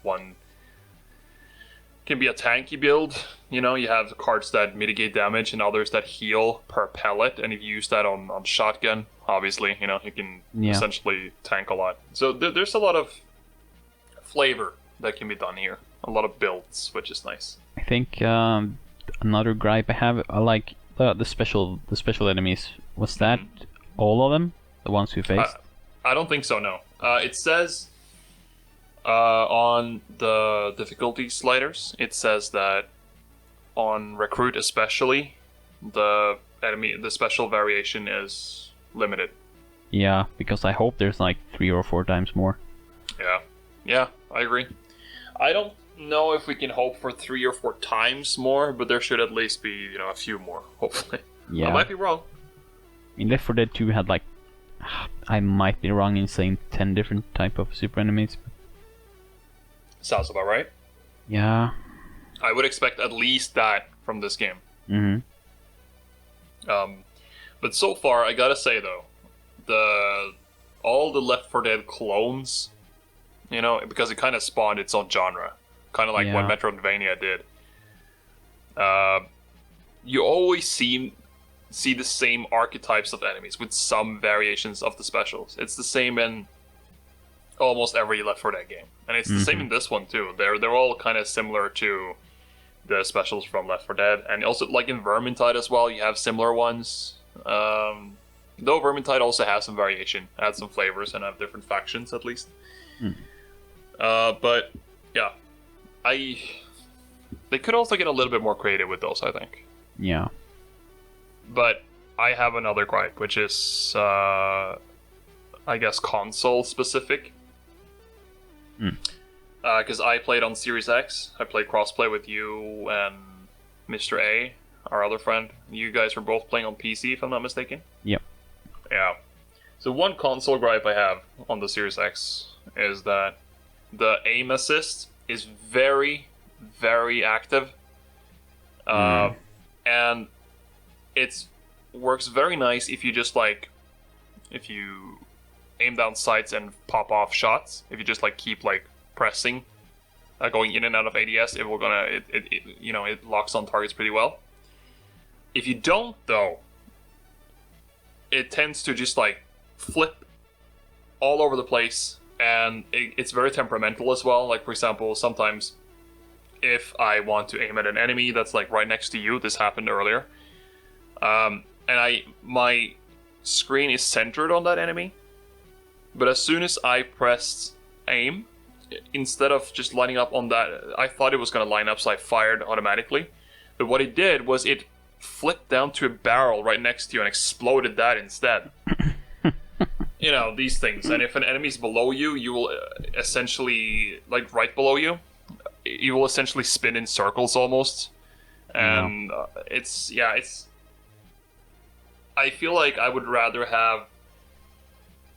Speaker 2: One can be a tanky build. You know, you have cards that mitigate damage and others that heal per pellet. And if you use that on shotgun, obviously, you know, you can essentially tank a lot. So there's a lot of flavor that can be done here. A lot of builds, which is nice.
Speaker 3: I think another gripe I have, I like the special enemies. Was that all of them? The ones we faced?
Speaker 2: I don't think so, no. It says on the difficulty sliders, it says that on Recruit especially, the special variation is limited.
Speaker 3: Yeah, because I hope there's like 3 or 4 times more.
Speaker 2: Yeah, I agree. I don't know if we can hope for 3 or 4 times more, but there should at least be, you know, a few more, hopefully.
Speaker 3: Yeah.
Speaker 2: I might be wrong.
Speaker 3: I mean, Left 4 Dead 2 had like, I might be wrong in saying 10 different type of super enemies.
Speaker 2: Sounds about right.
Speaker 3: Yeah.
Speaker 2: I would expect at least that from this game. But so far, I gotta say though, all the Left 4 Dead clones, you know, because it kind of spawned its own genre, kind of like what Metroidvania did. You always see the same archetypes of enemies with some variations of the specials. It's the same in almost every Left 4 Dead game, and it's the same in this one too. They're all kind of similar to the specials from Left 4 Dead, and also like in Vermintide as well, you have similar ones. Though Vermintide also has some variation, adds some flavors, and have different factions at least. But yeah, they could also get a little bit more creative with those, I think.
Speaker 3: Yeah.
Speaker 2: But I have another gripe, which is, I guess, console specific. Because I played on Series X. I played crossplay with you and Mr. A, our other friend. You guys were both playing on PC, if I'm not mistaken.
Speaker 3: Yep.
Speaker 2: Yeah. So one console gripe I have on the Series X is that the aim assist is very, very active. And it's works very nice if you just like, if you aim down sights and pop off shots. If you just like keep like pressing, going in and out of ADS, it locks on targets pretty well. If you don't though, it tends to just like flip all over the place, and it's very temperamental as well. Like for example, sometimes if I want to aim at an enemy that's like right next to you, this happened earlier, and my screen is centered on that enemy, but as soon as I pressed aim, instead of just lining up on that, I thought it was going to line up, so I fired automatically. But what it did was it flipped down to a barrel right next to you and exploded that instead. You know, these things. And if an enemy's below you, you will essentially, like right below you, you will essentially spin in circles almost. And it's I feel like I would rather have,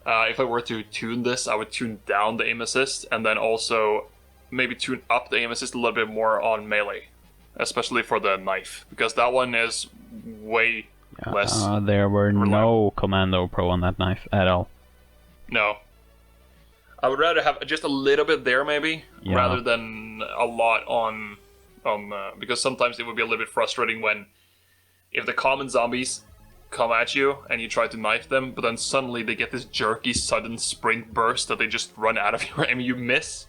Speaker 2: if I were to tune this, I would tune down the aim assist and then also maybe tune up the aim assist a little bit more on melee, especially for the knife, because that one is way less.
Speaker 3: There were
Speaker 2: reliable.
Speaker 3: no Commando Pro on that knife at all.
Speaker 2: No. I would rather have just a little bit there maybe, rather than a lot on because sometimes it would be a little bit frustrating when, if the common zombies come at you and you try to knife them, but then suddenly they get this jerky sudden sprint burst that they just run out of your aim, you miss.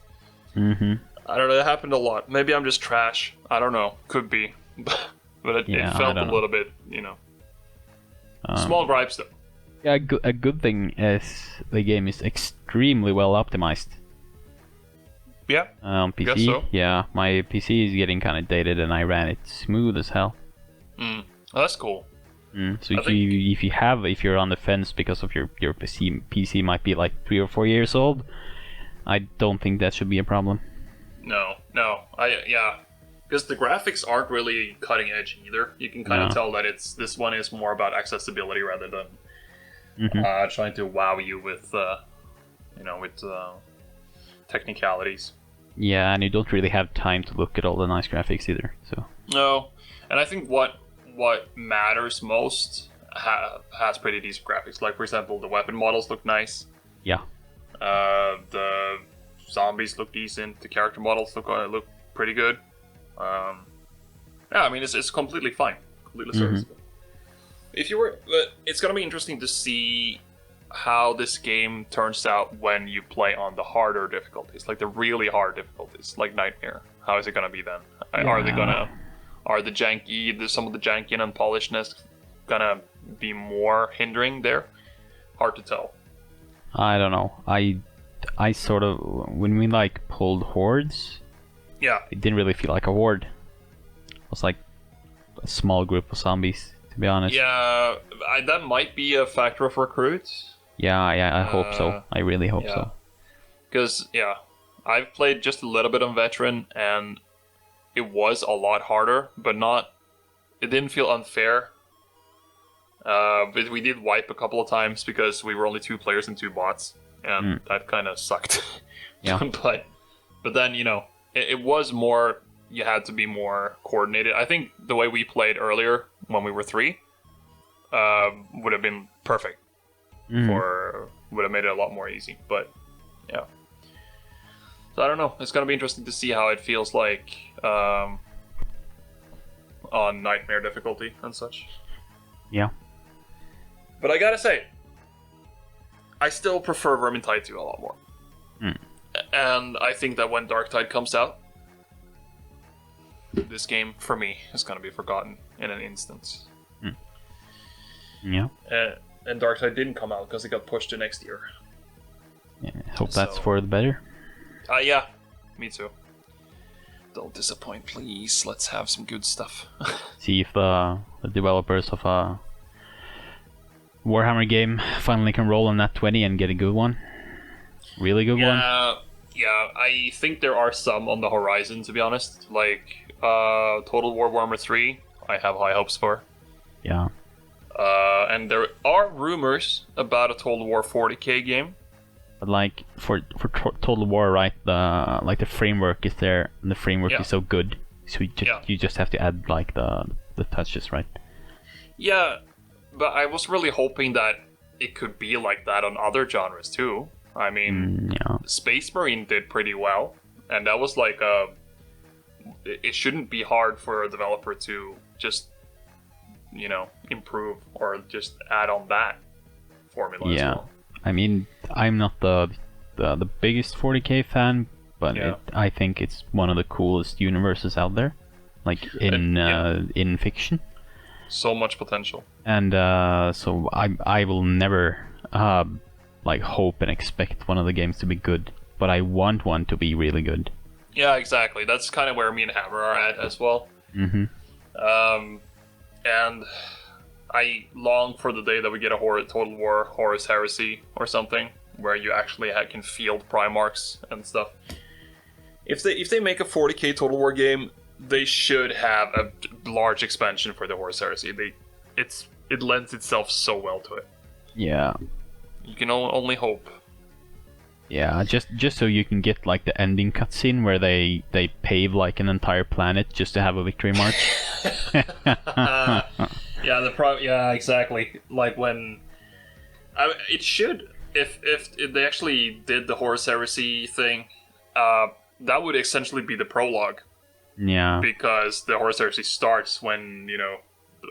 Speaker 3: Mm-hmm.
Speaker 2: I don't know, that happened a lot. Maybe I'm just trash. I don't know. Could be. But it felt a little bit, you know. Small gripes though.
Speaker 3: Yeah, a good thing is the game is extremely well optimized.
Speaker 2: Yeah.
Speaker 3: On PC,
Speaker 2: guess so.
Speaker 3: Yeah, my PC is getting kind of dated, and I ran it smooth as hell.
Speaker 2: Oh, that's cool.
Speaker 3: So if you're on the fence because of your PC might be like 3 or 4 years old, I don't think that should be a problem.
Speaker 2: No, because the graphics aren't really cutting edge either. You can kind of tell that this one is more about accessibility rather than trying to wow you with technicalities.
Speaker 3: Yeah, and you don't really have time to look at all the nice graphics either. So
Speaker 2: no, and I think what matters most has pretty decent graphics. Like for example, the weapon models look nice.
Speaker 3: Yeah.
Speaker 2: The zombies look decent. The character models look pretty good. Yeah, I mean it's completely fine, completely serviceable. But it's gonna be interesting to see how this game turns out when you play on the harder difficulties, like the really hard difficulties, like Nightmare. How is it gonna be then?
Speaker 3: Yeah.
Speaker 2: Are some of the janky and unpolishedness gonna be more hindering there? Hard to tell.
Speaker 3: I don't know. I sort of, when we like pulled hordes, it didn't really feel like a horde. It was like a small group of zombies, to be honest.
Speaker 2: Yeah, that might be a factor of recruits.
Speaker 3: Yeah, I hope so. I really hope so.
Speaker 2: Because, I've played just a little bit on Veteran, and it was a lot harder, but it didn't feel unfair. But we did wipe a couple of times because we were only 2 players and 2 bots, and that kind of sucked.
Speaker 3: Yeah.
Speaker 2: but then, it was more, you had to be more coordinated. I think the way we played earlier, when we were 3, would have been perfect. Would have made it a lot more easy, but yeah. So I don't know. It's gonna be interesting to see how it feels like on Nightmare difficulty and such.
Speaker 3: Yeah.
Speaker 2: But I gotta say, I still prefer Vermintide 2 a lot more. And I think that when Darktide comes out, this game, for me, is gonna be forgotten in an instant.
Speaker 3: Yeah.
Speaker 2: And Darktide didn't come out because it got pushed to next year.
Speaker 3: Yeah, hope that's for the better.
Speaker 2: Yeah, me too. Don't disappoint, please. Let's have some good stuff.
Speaker 3: See if the developers of a Warhammer game finally can roll on that 20 and get a good one. Really good one.
Speaker 2: Yeah, I think there are some on the horizon, to be honest. Like, Total War Warhammer 3, I have high hopes for.
Speaker 3: Yeah.
Speaker 2: And there are rumors about a Total War 40k game.
Speaker 3: But like for Total War, right? The framework is there, and the framework is so good. So you just have to add like the touches, right?
Speaker 2: Yeah, But I was really hoping that it could be like that on other genres too. I mean,
Speaker 3: Yeah.
Speaker 2: Space Marine did pretty well, and that was like it shouldn't be hard for a developer to just, improve or just add on that formula as well.
Speaker 3: I mean, I'm not the biggest 40k fan, but
Speaker 2: Yeah.
Speaker 3: I think it's one of the coolest universes out there, like in fiction.
Speaker 2: So much potential.
Speaker 3: And so I will never like hope and expect one of the games to be good, but I want one to be really good.
Speaker 2: Yeah, exactly. That's kind of where me and Hammer are at as well.
Speaker 3: Mm-hmm.
Speaker 2: And I long for the day that we get a Total War Horus Heresy or something, where you actually can field Primarchs and stuff. If they make a 40k Total War game, they should have a large expansion for the Horus Heresy. It lends itself so well to it.
Speaker 3: Yeah.
Speaker 2: You can only hope.
Speaker 3: Yeah, just so you can get like the ending cutscene where they pave like an entire planet just to have a victory march.
Speaker 2: Yeah, exactly. Like when it should, if they actually did the Horus Heresy thing, that would essentially be the prologue.
Speaker 3: Yeah.
Speaker 2: Because the Horus Heresy starts when,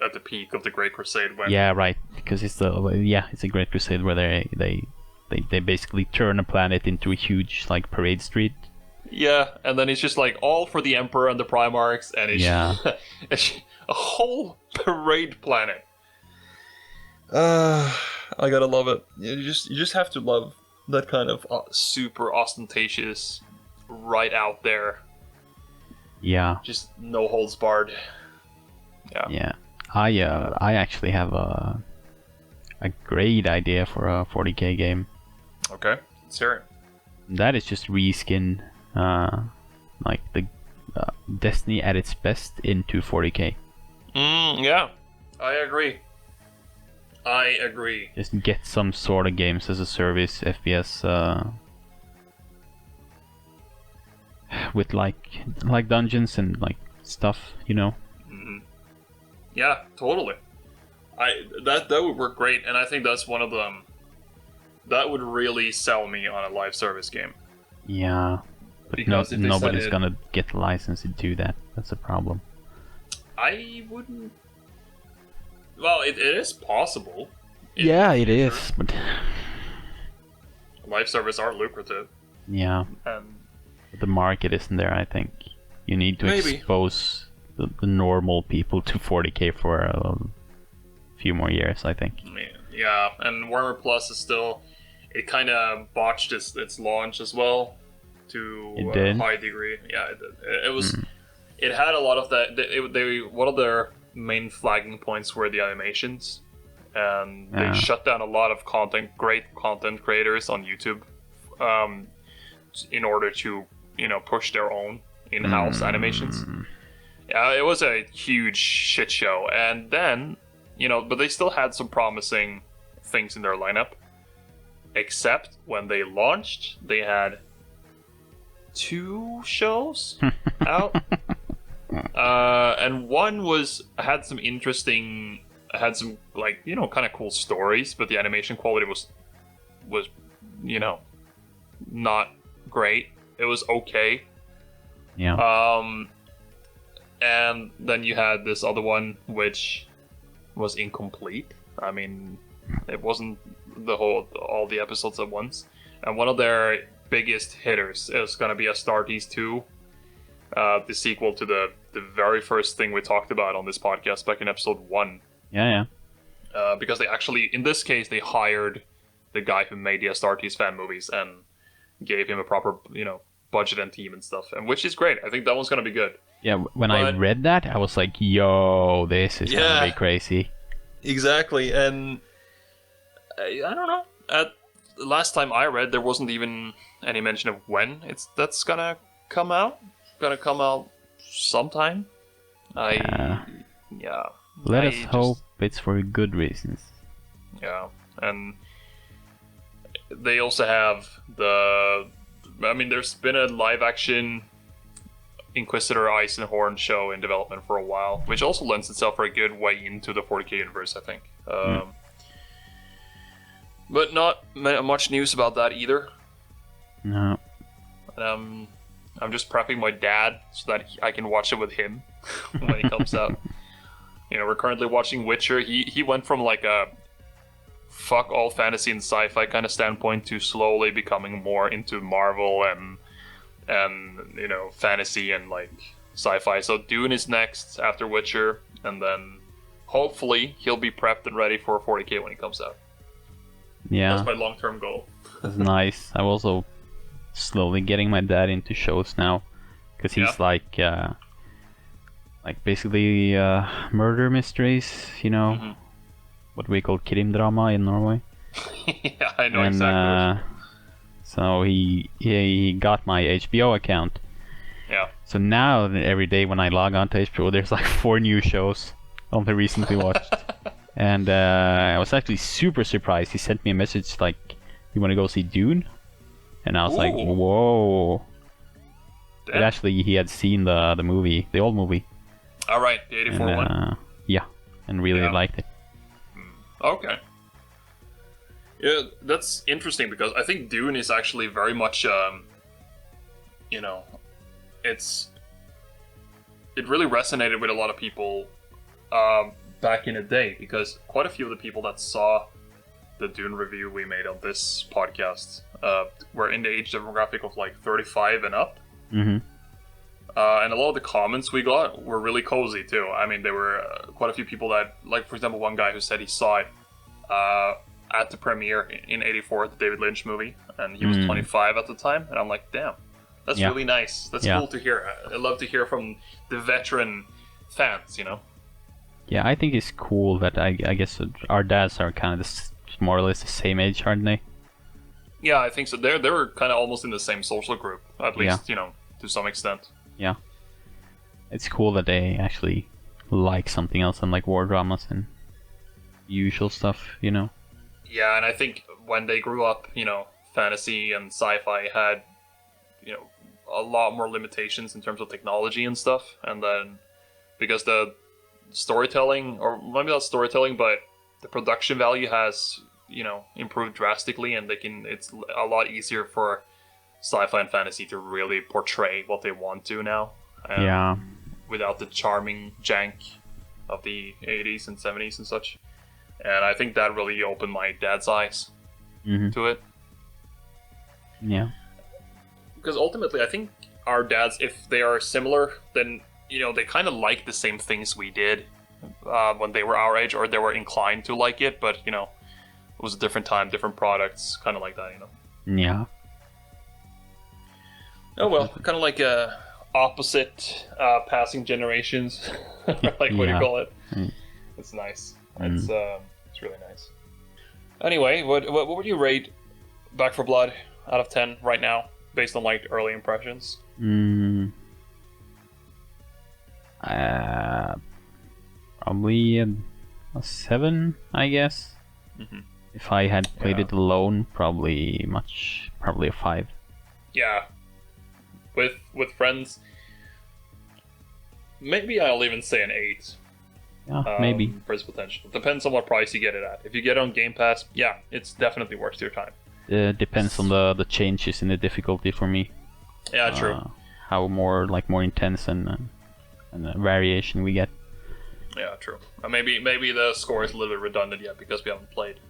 Speaker 2: at the peak of the Great Crusade. When
Speaker 3: Yeah, right. Because it's a Great Crusade where they basically turn a planet into a huge like parade street.
Speaker 2: Yeah, and then it's just like all for the Emperor and the Primarchs, and it's a whole parade planet. I gotta love it. You just have to love that kind of super ostentatious, right out there.
Speaker 3: Yeah.
Speaker 2: Just no holds barred. Yeah.
Speaker 3: Yeah. I actually have a great idea for a 40k game.
Speaker 2: Okay, let's hear it.
Speaker 3: That is just reskin like the Destiny at its best into 40k.
Speaker 2: Yeah, I agree.
Speaker 3: Just get some sort of games as a service FPS with like dungeons and like stuff,
Speaker 2: Mm-hmm. Yeah, totally. That would work great, and I think that's one of them. That would really sell me on a live service game.
Speaker 3: Yeah, but
Speaker 2: Because if they
Speaker 3: nobody's
Speaker 2: said it-
Speaker 3: gonna get the license to do that. That's a problem.
Speaker 2: I wouldn't. Well, it is possible.
Speaker 3: Yeah, it is, but
Speaker 2: Live service are lucrative,
Speaker 3: yeah,
Speaker 2: and
Speaker 3: the market isn't there. I think you need to
Speaker 2: Maybe.
Speaker 3: expose the normal people to 40k for a few more years. I think.
Speaker 2: yeah, and Warhammer Plus is still. It kind of botched its launch as well, to
Speaker 3: It
Speaker 2: a
Speaker 3: did?
Speaker 2: high degree. Yeah, it did. It was. It had a lot of that. They one of their main flagging points were the animations, and they
Speaker 3: Yeah.
Speaker 2: shut down a lot of great content creators on YouTube, in order to push their own in-house animations. Yeah, it was a huge shit show, and then but they still had some promising things in their lineup. Except when they launched, they had 2 shows out. And one had some like kind of cool stories, but the animation quality was not great. It was okay.
Speaker 3: Yeah.
Speaker 2: And then you had this other one which was incomplete. I mean, it wasn't all the episodes at once. And one of their biggest hitters is going to be Astartes 2, the sequel to the very first thing we talked about on this podcast back in episode 1.
Speaker 3: Yeah.
Speaker 2: Because they actually, in this case, they hired the guy who made the Astartes fan movies and gave him a proper, budget and team and stuff, and which is great. I think that one's going to be good.
Speaker 3: Yeah. When I read that, I was like, "Yo, this is gonna be crazy."
Speaker 2: Exactly, and I don't know. At the last time I read, there wasn't even any mention of when that's gonna come out. Gonna come out sometime. Yeah.
Speaker 3: Let us hope it's for good reasons.
Speaker 2: Yeah, and they also have there's been a live-action Inquisitor Eisenhorn show in development for a while, which also lends itself for a good way into the 40k universe, I think. But not much news about that either.
Speaker 3: No.
Speaker 2: I'm just prepping my dad so that I can watch it with him when it comes out. You know, we're currently watching Witcher. He went from like a fuck all fantasy and sci-fi kind of standpoint to slowly becoming more into Marvel and you know, fantasy and like sci-fi. So Dune is next after Witcher, and then hopefully he'll be prepped and ready for 40K when it comes out.
Speaker 3: Yeah.
Speaker 2: That's my long-term goal.
Speaker 3: That's nice. I'm also slowly getting my dad into shows now, because he's like basically murder mysteries, you know, what we call krimdrama in Norway.
Speaker 2: Yeah, I know exactly.
Speaker 3: So he got my HBO account.
Speaker 2: Yeah.
Speaker 3: So now every day when I log on to HBO, there's like 4 new shows only recently watched. And I was actually super surprised. He sent me a message like, "You want to go see Dune?" And I was like, "Whoa!" But actually, he had seen the movie, the old movie.
Speaker 2: All right, the '84 one.
Speaker 3: Yeah, and really liked it.
Speaker 2: Okay. Yeah, that's interesting because I think Dune is actually very much, you know, it really resonated with a lot of people back in the day, because quite a few of the people that saw the Dune review we made on this podcast were in the age demographic of like 35 and up.
Speaker 3: Mm-hmm.
Speaker 2: And a lot of the comments we got were really cozy too. I mean, there were quite a few people that, like, for example, one guy who said he saw it at the premiere in '84, the David Lynch movie, and he was 25 at the time. And I'm like, damn, that's really nice. That's cool to hear. I love to hear from the veteran fans, you know?
Speaker 3: Yeah, I think it's cool that I guess our dads are kind of more or less the same age, aren't they?
Speaker 2: Yeah, I think so. They were kind of almost in the same social group, at least, you know, to some extent.
Speaker 3: Yeah. It's cool that they actually like something else than like war dramas and usual stuff, you know?
Speaker 2: Yeah, and I think when they grew up, you know, fantasy and sci-fi had, you know, a lot more limitations in terms of technology and stuff. And then because the storytelling, or maybe not storytelling, but the production value has, you know, improved drastically, and it's a lot easier for sci-fi and fantasy to really portray what they want to now. Without the charming jank of the 80s and 70s and such. And I think that really opened my dad's eyes to it.
Speaker 3: Yeah.
Speaker 2: Because ultimately, I think our dads, if they are similar, then, you know, they kind of like the same things we did when they were our age, or they were inclined to like it, but, you know, it was a different time, different products, kind of like that, you know?
Speaker 3: Yeah.
Speaker 2: Oh, well, kind of like opposite passing generations, like what do you call it? It's nice. It's really nice. Anyway, what would you rate Back 4 Blood out of 10 right now, based on like early impressions?
Speaker 3: Probably a 7, I guess. If I had played it alone, probably a 5.
Speaker 2: Yeah. With friends, maybe I'll even say an 8.
Speaker 3: Yeah, maybe.
Speaker 2: For its potential. Depends on what price you get it at. If you get it on Game Pass, yeah, it's definitely worth your time.
Speaker 3: Depends on the changes in the difficulty for me.
Speaker 2: Yeah, true.
Speaker 3: How more intense and the variation we get.
Speaker 2: Yeah, true. Maybe the score is a little bit redundant yet because we haven't played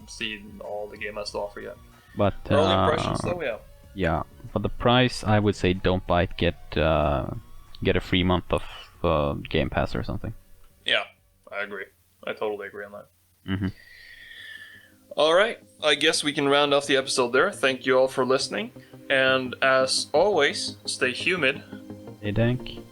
Speaker 2: seen all the game has to offer yet.
Speaker 3: But
Speaker 2: early impressions, though, yeah.
Speaker 3: Yeah, for the price, I would say don't buy it. Get a free month of Game Pass or something.
Speaker 2: Yeah, I agree. I totally agree on that. All right, I guess we can round off the episode there. Thank you all for listening, and as always, stay humid.
Speaker 3: Stay dank.